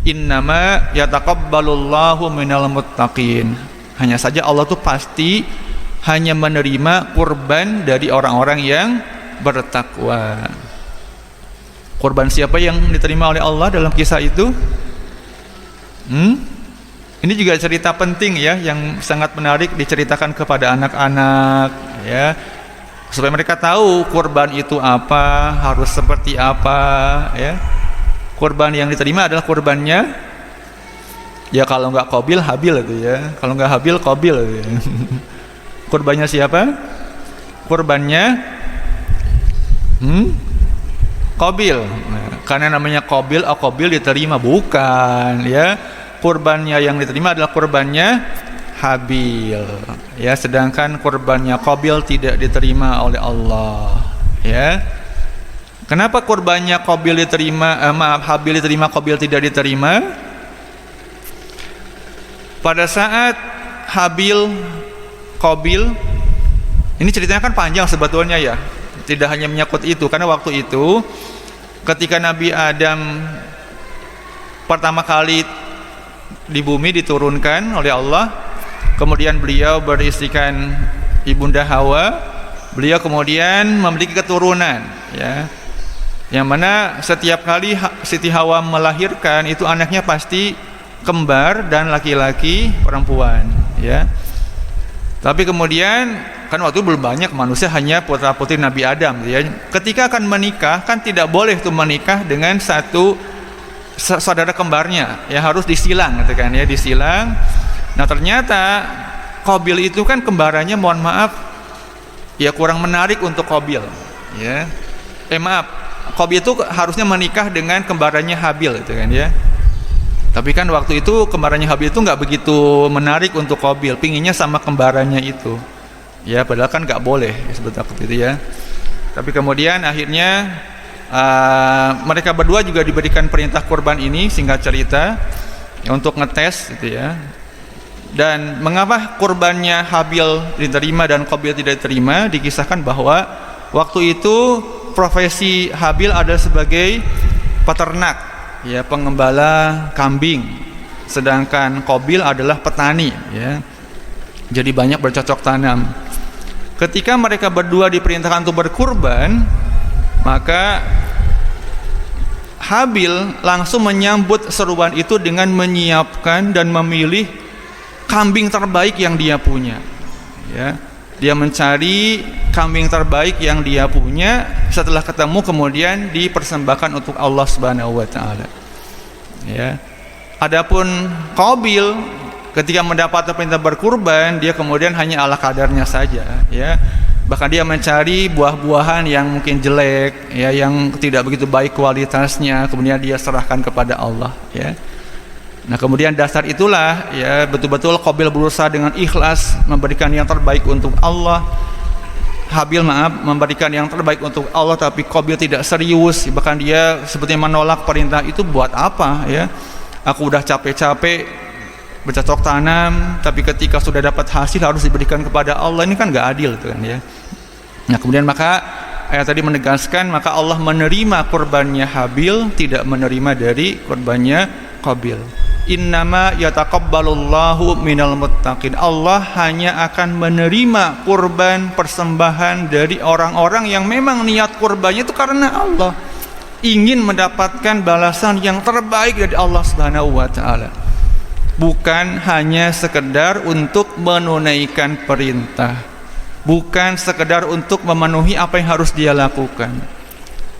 Innama yataqabbalullahu minal muttaqin. Hanya saja Allah tuh pasti hanya menerima kurban dari orang-orang yang bertakwa. Kurban siapa yang diterima oleh Allah dalam kisah itu? Ini juga cerita penting, ya, yang sangat menarik diceritakan kepada anak-anak, ya, supaya mereka tahu kurban itu apa, harus seperti apa, ya. Kurban yang diterima adalah kurbannya, ya, kalau nggak Qabil Habil itu, ya, kalau nggak Habil Qabil itu, ya. Kurbannya siapa? Kurbannya Qabil. Nah, karena namanya Qabil, Qabil diterima, bukan, ya. Kurbannya yang diterima adalah kurbannya Habil, ya, sedangkan kurbannya Qabil tidak diterima oleh Allah, ya. Kenapa kurbannya Qabil diterima, Habil diterima, Qabil tidak diterima? Pada saat Habil Qabil, ini ceritanya kan panjang sebetulnya, ya, tidak hanya menyangkut itu, karena waktu itu ketika Nabi Adam pertama kali di bumi diturunkan oleh Allah, kemudian beliau beristrikan ibunda Hawa, beliau kemudian memiliki keturunan, ya, yang mana setiap kali Siti Hawa melahirkan itu anaknya pasti kembar dan laki-laki perempuan, ya. Tapi kemudian kan waktu itu belum banyak manusia, hanya putra putri Nabi Adam, ya. Ketika akan menikah kan tidak boleh tuh menikah dengan satu saudara kembarnya, ya, harus disilang, gitu kan, ya, disilang. Nah, ternyata Qabil itu kan kembarannya, mohon maaf, ya, kurang menarik untuk Qabil, ya. Qabil itu harusnya menikah dengan kembarannya Habil, gitu kan, ya. Tapi kan waktu itu kembarannya Habil itu nggak begitu menarik untuk Qabil, pinginnya sama kembarannya itu, ya, padahal kan nggak boleh, ya, sebetulnya itu, ya. Tapi kemudian akhirnya mereka berdua juga diberikan perintah kurban ini, singkat cerita, ya, untuk ngetes, gitu, ya. Dan mengapa kurbannya Habil diterima dan Qabil tidak diterima? Dikisahkan bahwa waktu itu profesi Habil adalah sebagai peternak, ya pengembala kambing, sedangkan Qabil adalah petani, ya. Jadi banyak bercocok tanam. Ketika mereka berdua diperintahkan untuk berkurban, maka Habil langsung menyambut seruan itu dengan menyiapkan dan memilih kambing terbaik yang dia punya, ya. Dia mencari kambing terbaik yang dia punya, setelah ketemu kemudian dipersembahkan untuk Allah Subhanahu wa taala. Ya. Adapun Qabil ketika mendapat perintah berkurban, dia kemudian hanya ala kadarnya saja, ya. Bahkan dia mencari buah-buahan yang mungkin jelek, ya, yang tidak begitu baik kualitasnya, kemudian dia serahkan kepada Allah, ya. Nah, kemudian dasar itulah, ya, betul-betul Qabil berusaha dengan ikhlas memberikan yang terbaik untuk Allah. Habil memberikan yang terbaik untuk Allah, tapi Qabil tidak serius, bahkan dia sepertinya menolak perintah itu. Buat apa, ya? Aku udah capek-capek bercocok tanam, tapi ketika sudah dapat hasil harus diberikan kepada Allah. Ini kan nggak adil, tuh kan, ya. Nah, kemudian maka ayat tadi menegaskan, maka Allah menerima kurbannya Habil, tidak menerima dari kurbannya Qabil. Innama yataqabbalullahu minal muttaqin. Allah hanya akan menerima kurban persembahan dari orang-orang yang memang niat kurbannya itu karena Allah, ingin mendapatkan balasan yang terbaik dari Allah Subhanahu wa taala. Bukan hanya sekedar untuk menunaikan perintah, bukan sekedar untuk memenuhi apa yang harus dia lakukan,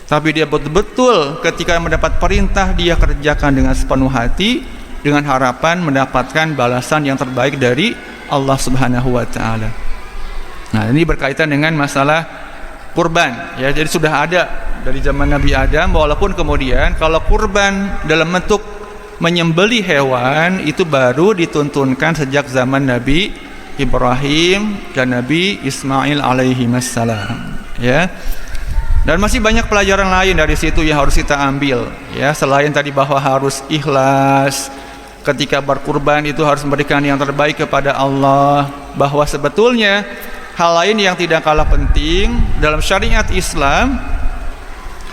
tapi dia betul-betul ketika mendapat perintah dia kerjakan dengan sepenuh hati, dengan harapan mendapatkan balasan yang terbaik dari Allah Subhanahu wa taala. Nah, ini berkaitan dengan masalah kurban, ya. Jadi sudah ada dari zaman Nabi Adam, walaupun kemudian kalau kurban dalam bentuk menyembelih hewan itu baru dituntunkan sejak zaman Nabi Ibrahim dan Nabi Ismail alaihi wassalam, ya. Dan masih banyak pelajaran lain dari situ yang harus kita ambil, ya. Selain tadi bahwa harus ikhlas ketika berkurban, itu harus memberikan yang terbaik kepada Allah, bahwa sebetulnya hal lain yang tidak kalah penting dalam syariat Islam,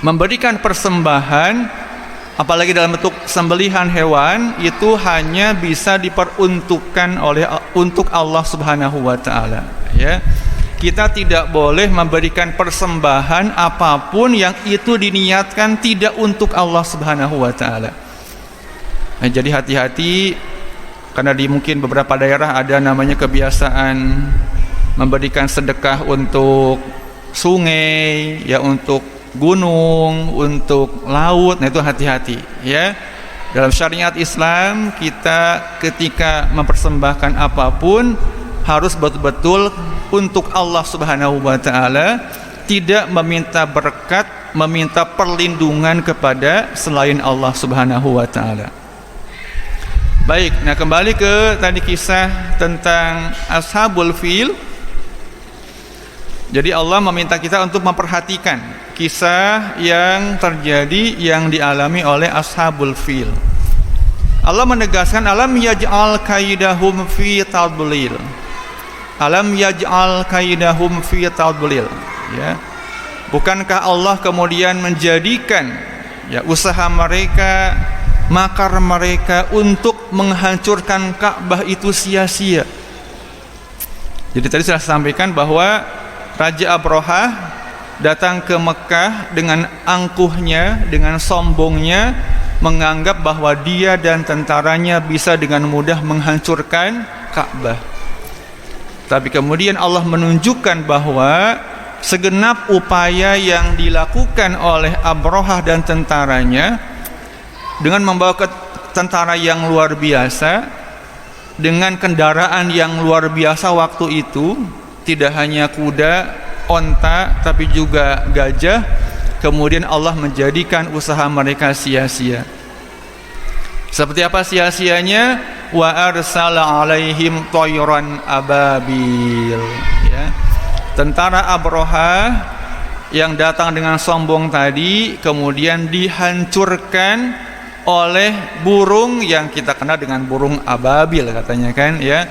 memberikan persembahan apalagi dalam bentuk sembelihan hewan itu hanya bisa diperuntukkan untuk Allah Subhanahu wa taala, ya. Kita tidak boleh memberikan persembahan apapun yang itu diniatkan tidak untuk Allah Subhanahu wa taala. Nah, jadi hati-hati, karena di mungkin beberapa daerah ada namanya kebiasaan memberikan sedekah untuk sungai, ya, untuk gunung, untuk laut. Nah, itu hati-hati, ya. Dalam syariat Islam, kita ketika mempersembahkan apapun harus betul-betul untuk Allah Subhanahu wa taala, tidak meminta berkat, meminta perlindungan kepada selain Allah Subhanahu wa taala. Baik, nah kembali ke tadi kisah tentang Ashabul Fil. Jadi Allah meminta kita untuk memperhatikan kisah yang terjadi, yang dialami oleh Ashabul Fil. Allah menegaskan, alam yaj'al kaidahum fi tadlil. Alam yaj'al kaidahum fi tadlil, ya. Bukankah Allah kemudian menjadikan, ya, usaha mereka, makar mereka untuk menghancurkan Ka'bah itu sia-sia. Jadi tadi saya sampaikan bahwa Raja Abrahah datang ke Mekah dengan angkuhnya, dengan sombongnya, menganggap bahwa dia dan tentaranya bisa dengan mudah menghancurkan Ka'bah. Tapi kemudian Allah menunjukkan bahwa segenap upaya yang dilakukan oleh Abrahah dan tentaranya dengan membawa tentara yang luar biasa, dengan kendaraan yang luar biasa waktu itu, tidak hanya kuda, onta, tapi juga gajah, kemudian Allah menjadikan usaha mereka sia-sia. Seperti apa sia-sianya? Wa arsala alaihim tayran ababil, ya. Tentara Abrahah yang datang dengan sombong tadi kemudian dihancurkan oleh burung yang kita kenal dengan burung ababil, katanya kan, ya.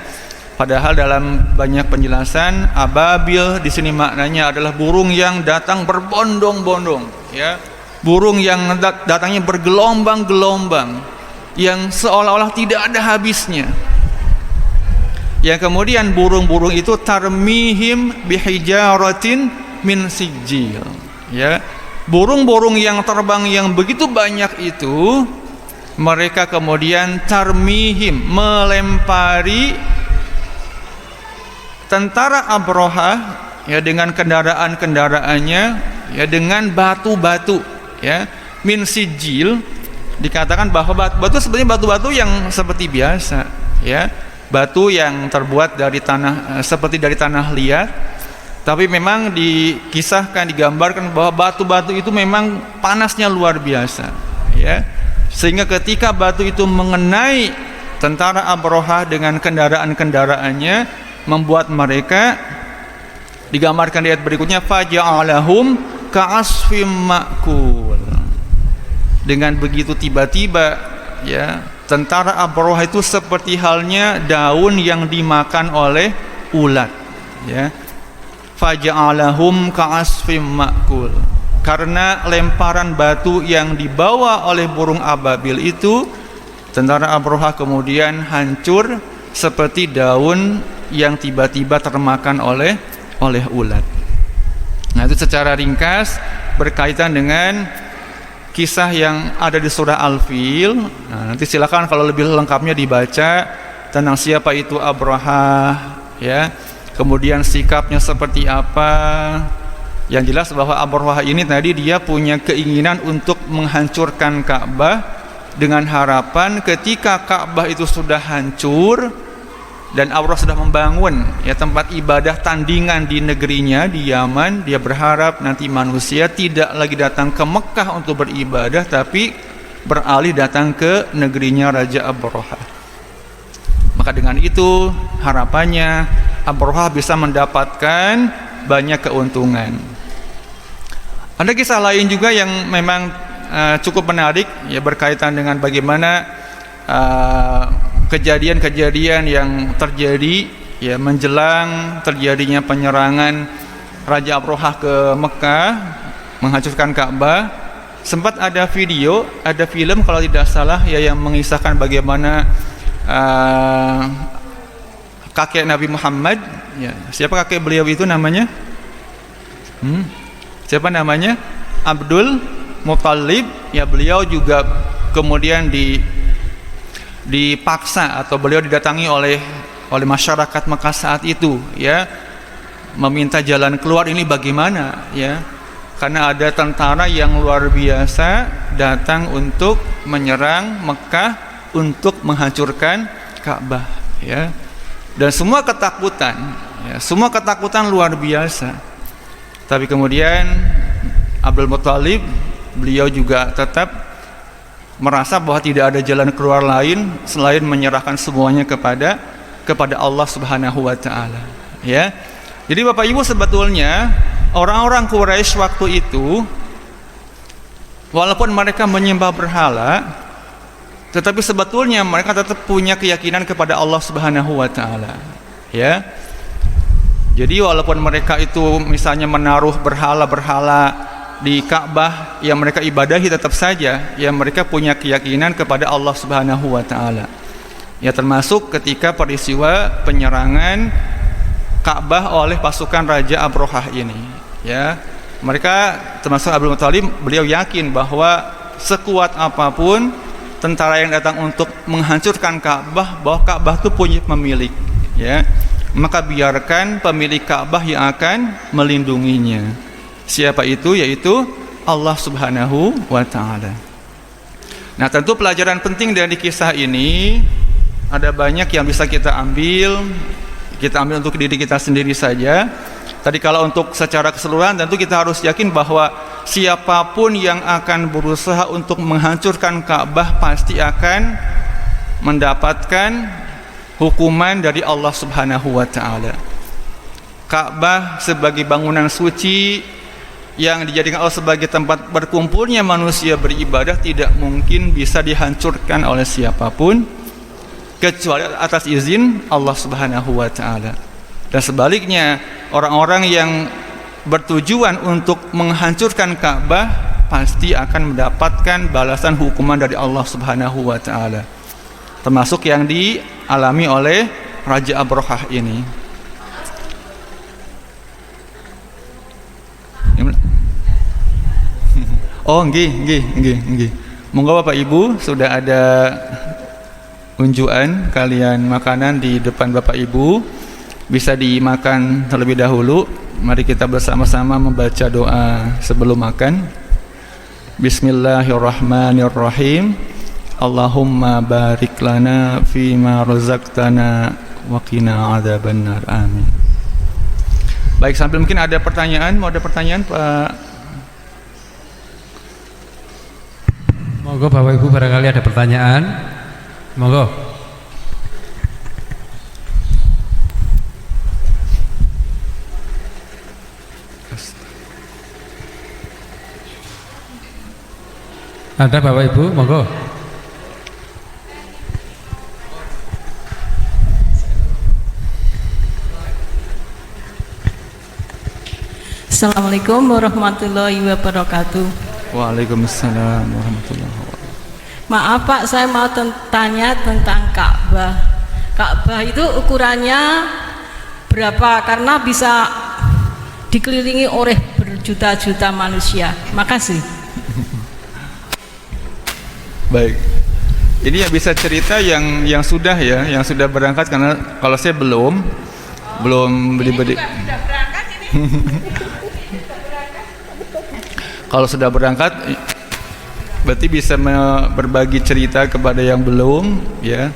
Padahal dalam banyak penjelasan, ababil di sini maknanya adalah burung yang datang berbondong-bondong, ya. burung yang datangnya bergelombang-gelombang, yang seolah-olah tidak ada habisnya. Yang kemudian burung-burung itu tarmihim bihijaratin min sijil, ya. Burung-burung yang terbang yang begitu banyak itu, mereka kemudian tarmihim, melempari tentara Abrahah, ya, dengan kendaraan-kendaraannya, ya, dengan batu-batu, ya, min sijil. Dikatakan bahwa batu sebenarnya batu-batu yang seperti biasa, ya, batu yang terbuat dari tanah, seperti dari tanah liat. Tapi memang dikisahkan, digambarkan bahwa batu-batu itu memang panasnya luar biasa, ya, sehingga ketika batu itu mengenai tentara Abrahah dengan kendaraan-kendaraannya, membuat mereka, digambarkan di ayat berikutnya, faja'alahum ka'asfim ma'kul. Dengan begitu tiba-tiba, ya, tentara Abrahah itu seperti halnya daun yang dimakan oleh ulat, ya. Faja'alahum ka'asfim ma'kul. Karena lemparan batu yang dibawa oleh burung ababil itu, tentara Abrahah kemudian hancur seperti daun yang tiba-tiba termakan oleh ulat. Nah, itu secara ringkas berkaitan dengan kisah yang ada di surah Al-Fil. Nah, nanti silakan kalau lebih lengkapnya dibaca tentang siapa itu Abrahah, ya, kemudian sikapnya seperti apa. Yang jelas bahwa Abrahah ini tadi dia punya keinginan untuk menghancurkan Ka'bah dengan harapan ketika Ka'bah itu sudah hancur dan Abrahah sudah membangun, ya, tempat ibadah tandingan di negerinya di Yaman, dia berharap nanti manusia tidak lagi datang ke Mekah untuk beribadah, tapi beralih datang ke negerinya Raja Abrahah. Maka dengan itu harapannya Abrahah bisa mendapatkan banyak keuntungan. Ada kisah lain juga yang memang cukup menarik, ya, berkaitan dengan bagaimana kejadian-kejadian yang terjadi, ya, menjelang terjadinya penyerangan Raja Abrahah ke Mekah, menghancurkan Ka'bah. Sempat ada video, ada film kalau tidak salah, ya, yang mengisahkan bagaimana kakek Nabi Muhammad, ya, siapa kakek beliau itu namanya? Siapa namanya? Abdul Muttalib, ya, beliau juga kemudian dipaksa atau beliau didatangi oleh masyarakat Mekah saat itu, ya, meminta jalan keluar ini bagaimana, ya, karena ada tentara yang luar biasa datang untuk menyerang Mekah untuk menghancurkan Ka'bah, ya, dan semua ketakutan, ya, semua ketakutan luar biasa. Tapi kemudian Abdul Muttalib, beliau juga tetap merasa bahwa tidak ada jalan keluar lain selain menyerahkan semuanya kepada Allah Subhanahu wa taala, ya. Jadi Bapak Ibu, sebetulnya orang-orang Quraisy waktu itu walaupun mereka menyembah berhala, tetapi sebetulnya mereka tetap punya keyakinan kepada Allah Subhanahu wa taala, ya. Jadi walaupun mereka itu misalnya menaruh berhala-berhala di Ka'bah yang mereka ibadahi, tetap saja, ya, mereka punya keyakinan kepada Allah Subhanahu wa taala. Ya, termasuk ketika peristiwa penyerangan Ka'bah oleh pasukan Raja Abrahah ini, ya. Mereka, termasuk Abdul Muttalib, beliau yakin bahwa sekuat apapun tentara yang datang untuk menghancurkan Ka'bah, bahwa Ka'bah itu punya pemilik, ya. Maka biarkan pemilik Ka'bah yang akan melindunginya. Siapa itu? Yaitu Allah Subhanahu wa taala. Nah, tentu pelajaran penting dari kisah ini ada banyak yang bisa kita ambil. Kita ambil untuk diri kita sendiri saja. Tadi kalau untuk secara keseluruhan, tentu kita harus yakin bahwa siapapun yang akan berusaha untuk menghancurkan Ka'bah pasti akan mendapatkan hukuman dari Allah Subhanahu wa taala. Ka'bah sebagai bangunan suci yang dijadikan Allah sebagai tempat berkumpulnya manusia beribadah tidak mungkin bisa dihancurkan oleh siapapun kecuali atas izin Allah Subhanahu wa taala. Dan sebaliknya, orang-orang yang bertujuan untuk menghancurkan Ka'bah pasti akan mendapatkan balasan hukuman dari Allah Subhanahu wa taala. Termasuk yang dialami oleh Raja Abrahah ini. Oh, nggih. Monggo Bapak Ibu, sudah ada unjuan kalian makanan di depan Bapak Ibu. Bisa dimakan terlebih dahulu. Mari kita bersama-sama membaca doa sebelum makan. Bismillahirrahmanirrahim. Allahumma barik lana fima razaqtana wa qina adzabannar. Amin. Baik, sambil mungkin ada pertanyaan, mau ada pertanyaan Pak? Monggo Bapak Ibu barangkali ada pertanyaan. Monggo. Ada Bapak Ibu, monggo. Assalamualaikum warahmatullahi wabarakatuh. Waalaikumsalam warahmatullahi wabarakatuh. Maaf Pak, saya mau tanya tentang Ka'bah. Ka'bah itu ukurannya berapa? Karena bisa dikelilingi oleh berjuta-juta manusia. Makasih. Baik, ini yang bisa cerita yang sudah ya, yang sudah berangkat, karena kalau saya belum beli. Kalau sudah berangkat, berarti bisa berbagi cerita kepada yang belum, ya.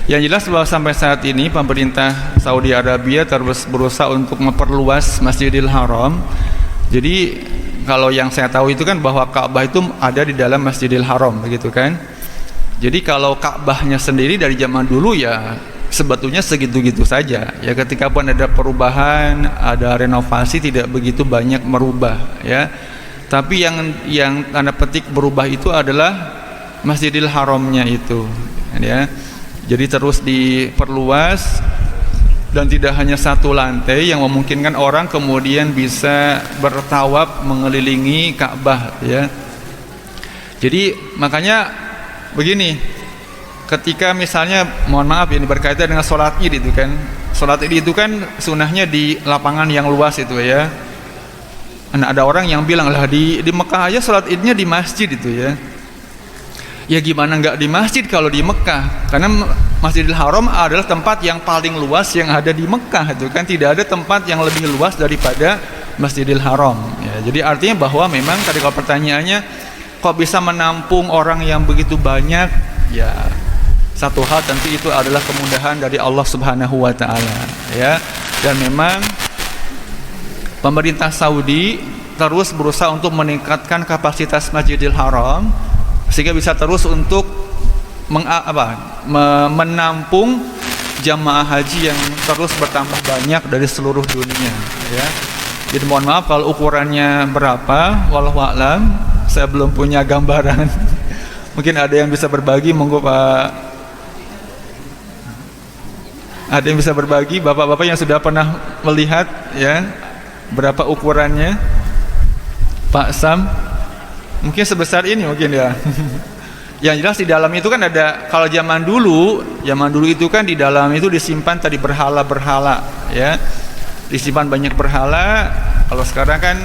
Yang jelas bahwa sampai saat ini pemerintah Saudi Arabia terus berusaha untuk memperluas Masjidil Haram. Jadi kalau yang saya tahu itu kan bahwa Ka'bah itu ada di dalam Masjidil Haram, begitu kan? Jadi kalau Ka'bahnya sendiri dari zaman dulu ya sebetulnya segitu-gitu saja. Ya ketika pun ada perubahan, ada renovasi, tidak begitu banyak merubah, ya. Tapi yang tanda petik berubah itu adalah Masjidil Haramnya itu, ya. Jadi terus diperluas. Dan tidak hanya satu lantai yang memungkinkan orang kemudian bisa bertawaf mengelilingi Ka'bah, ya. Jadi makanya begini, ketika misalnya mohon maaf ini berkaitan dengan sholat id itu kan, sholat id itu kan sunahnya di lapangan yang luas itu ya. Nah, ada orang yang bilang lah di Mekah aja sholat idnya di masjid itu ya. Ya gimana nggak di masjid kalau di Mekah? Karena Masjidil Haram adalah tempat yang paling luas yang ada di Mekah itu kan, tidak ada tempat yang lebih luas daripada Masjidil Haram. Ya, jadi artinya bahwa memang tadi kalau pertanyaannya kok bisa menampung orang yang begitu banyak, ya satu hal tentu itu adalah kemudahan dari Allah Subhanahu wa taala, ya. Dan memang pemerintah Saudi terus berusaha untuk meningkatkan kapasitas Masjidil Haram sehingga bisa terus untuk menampung jamaah haji yang terus bertambah banyak dari seluruh dunia, ya. Jadi mohon maaf kalau ukurannya berapa, wallahu a'lam, saya belum punya gambaran. Mungkin ada yang bisa berbagi, monggo Pak. Ada yang bisa berbagi, bapak-bapak yang sudah pernah melihat, ya, berapa ukurannya? Pak Sam, mungkin sebesar ini mungkin ya. Yang jelas di dalam itu kan ada, kalau zaman dulu itu kan di dalam itu disimpan tadi berhala-berhala, ya. Disimpan banyak berhala. Kalau sekarang kan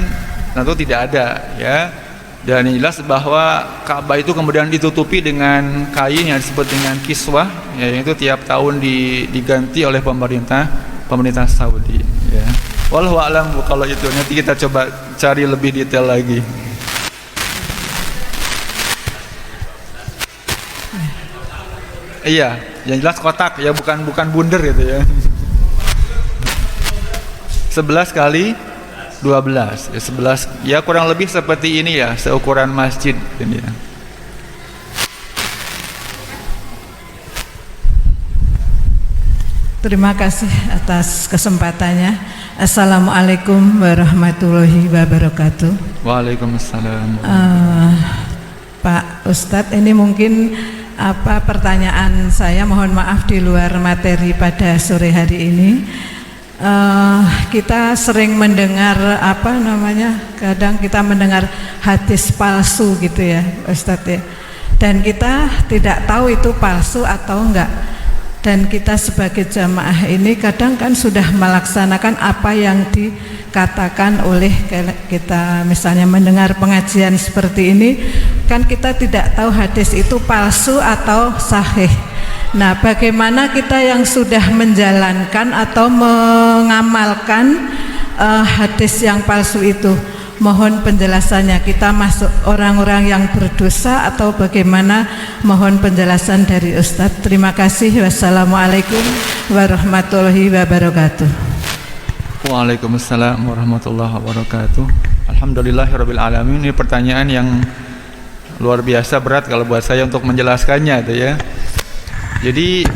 tentu tidak ada, ya. Dan yang jelas bahwa Ka'bah itu kemudian ditutupi dengan kain yang disebut dengan kiswah, ya, yang itu tiap tahun diganti oleh pemerintah Saudi, ya. Wallahu a'lam kalau itu, nanti kita coba cari lebih detail lagi. Iya, yang jelas kotak ya, bukan bundar gitu ya. 11 kali 12 ya, 11 ya, kurang lebih seperti ini ya, seukuran masjid ini ya. Terima kasih atas kesempatannya. Assalamualaikum warahmatullahi wabarakatuh. Waalaikumsalam. Pak Ustadz, ini mungkin pertanyaan saya, mohon maaf di luar materi pada sore hari ini. kita sering mendengar kadang kita mendengar hadis palsu gitu ya Ustadz ya, dan kita tidak tahu itu palsu atau enggak, dan kita sebagai jamaah ini kadang kan sudah melaksanakan apa yang dikatakan oleh kita, misalnya mendengar pengajian seperti ini kan kita tidak tahu hadis itu palsu atau sahih. Nah, bagaimana kita yang sudah menjalankan atau mengamalkan hadis yang palsu itu? Mohon penjelasannya. Kita masuk orang-orang yang berdosa atau bagaimana? Mohon penjelasan dari Ustadz. Terima kasih. Wassalamualaikum warahmatullahi wabarakatuh. Waalaikumsalam warahmatullahi wabarakatuh. Alhamdulillahirabbil alamin. Ini pertanyaan yang luar biasa berat kalau buat saya untuk menjelaskannya itu ya. Jadi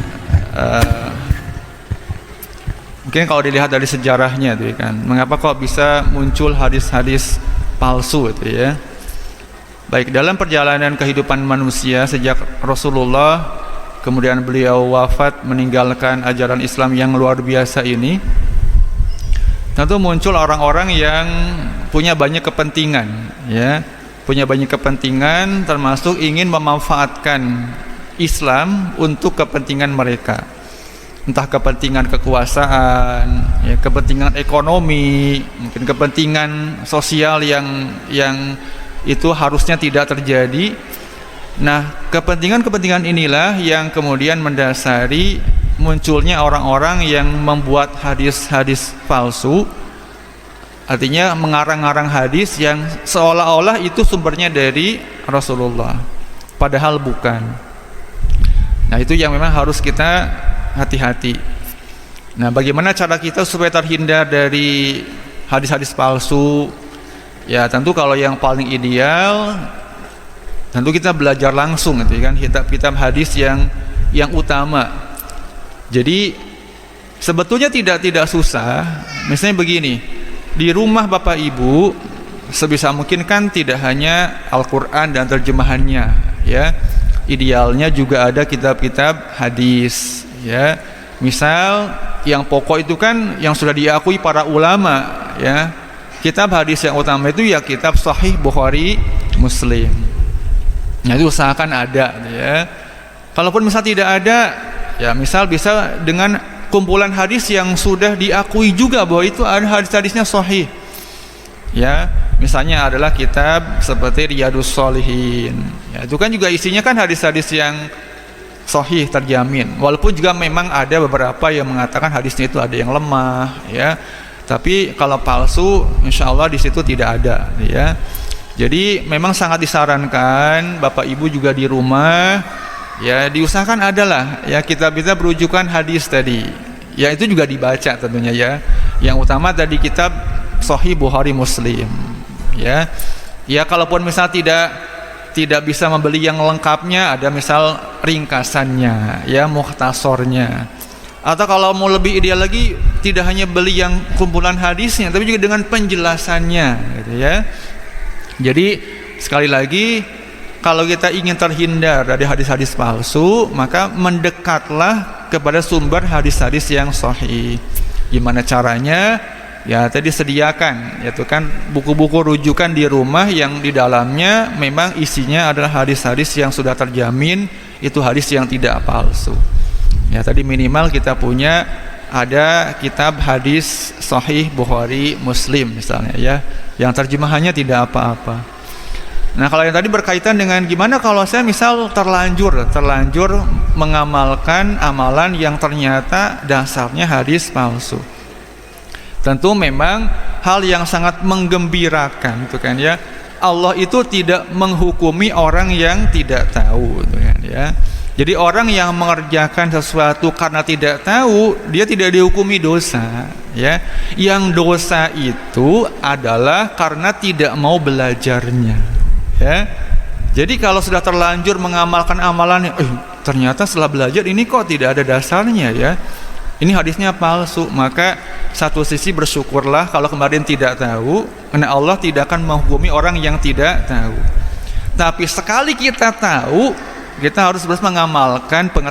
mungkin kalau dilihat dari sejarahnya itu kan, mengapa kok bisa muncul hadis-hadis palsu itu ya. Baik, dalam perjalanan kehidupan manusia sejak Rasulullah kemudian beliau wafat meninggalkan ajaran Islam yang luar biasa ini, tentu muncul orang-orang yang punya banyak kepentingan ya, punya banyak kepentingan, termasuk ingin memanfaatkan Islam untuk kepentingan mereka, entah kepentingan kekuasaan, ya, kepentingan ekonomi, mungkin kepentingan sosial yang itu harusnya tidak terjadi. Nah, kepentingan-kepentingan inilah yang kemudian mendasari munculnya orang-orang yang membuat hadis-hadis palsu, artinya mengarang-arang hadis yang seolah-olah itu sumbernya dari Rasulullah, padahal bukan. Nah, itu yang memang harus kita hati-hati. Nah, bagaimana cara kita supaya terhindar dari hadis-hadis palsu? Ya, tentu kalau yang paling ideal tentu kita belajar langsung gitu kan, kitab-kitab hadis yang utama. Jadi sebetulnya tidak susah. Misalnya begini, di rumah Bapak Ibu sebisa mungkin kan tidak hanya Al-Qur'an dan terjemahannya ya. Idealnya juga ada kitab-kitab hadis ya. Misal yang pokok itu kan yang sudah diakui para ulama ya. Kitab hadis yang utama itu ya kitab Sahih Bukhari Muslim. Nah, itu usahakan ada ya. Kalaupun misal tidak ada, ya misal bisa dengan kumpulan hadis yang sudah diakui juga bahwa itu ada hadis-hadisnya sahih. Ya, misalnya adalah kitab seperti Riyadhus Shalihin. Ya, itu kan juga isinya kan hadis-hadis yang sahih terjamin. Walaupun juga memang ada beberapa yang mengatakan hadisnya itu ada yang lemah, ya. Tapi kalau palsu, insya Allah di situ tidak ada, ya. Jadi memang sangat disarankan Bapak Ibu juga di rumah, ya diusahakan adalah ya kitab-kitab berujukan hadis tadi. Ya itu juga dibaca tentunya ya. Yang utama tadi kitab Sahih Bukhari Muslim, ya. Ya kalaupun misal tidak bisa membeli yang lengkapnya, ada misal ringkasannya, ya mukhtasornya. Atau kalau mau lebih ideal lagi, tidak hanya beli yang kumpulan hadisnya, tapi juga dengan penjelasannya, gitu ya. Jadi sekali lagi, kalau kita ingin terhindar dari hadis-hadis palsu, maka mendekatlah kepada sumber hadis-hadis yang sahih. Gimana caranya? Ya tadi sediakan, yaitu kan buku-buku rujukan di rumah yang di dalamnya memang isinya adalah hadis-hadis yang sudah terjamin itu hadis yang tidak palsu. Ya tadi minimal kita punya ada kitab hadis Sahih Bukhari Muslim misalnya ya, yang terjemahannya tidak apa-apa. Nah kalau yang tadi berkaitan dengan gimana kalau saya misal terlanjur mengamalkan amalan yang ternyata dasarnya hadis palsu. Tentu memang hal yang sangat menggembirakan itu kan ya. Allah itu tidak menghukumi orang yang tidak tahu itu kan ya. Jadi orang yang mengerjakan sesuatu karena tidak tahu, dia tidak dihukumi dosa ya. Yang dosa itu adalah karena tidak mau belajarnya ya. Jadi kalau sudah terlanjur mengamalkan amalan ternyata setelah belajar ini kok tidak ada dasarnya ya. Ini hadisnya palsu, maka satu sisi bersyukurlah kalau kemarin tidak tahu, karena Allah tidak akan menghukumi orang yang tidak tahu. Tapi sekali kita tahu, kita harus terus mengamalkan pengetahuan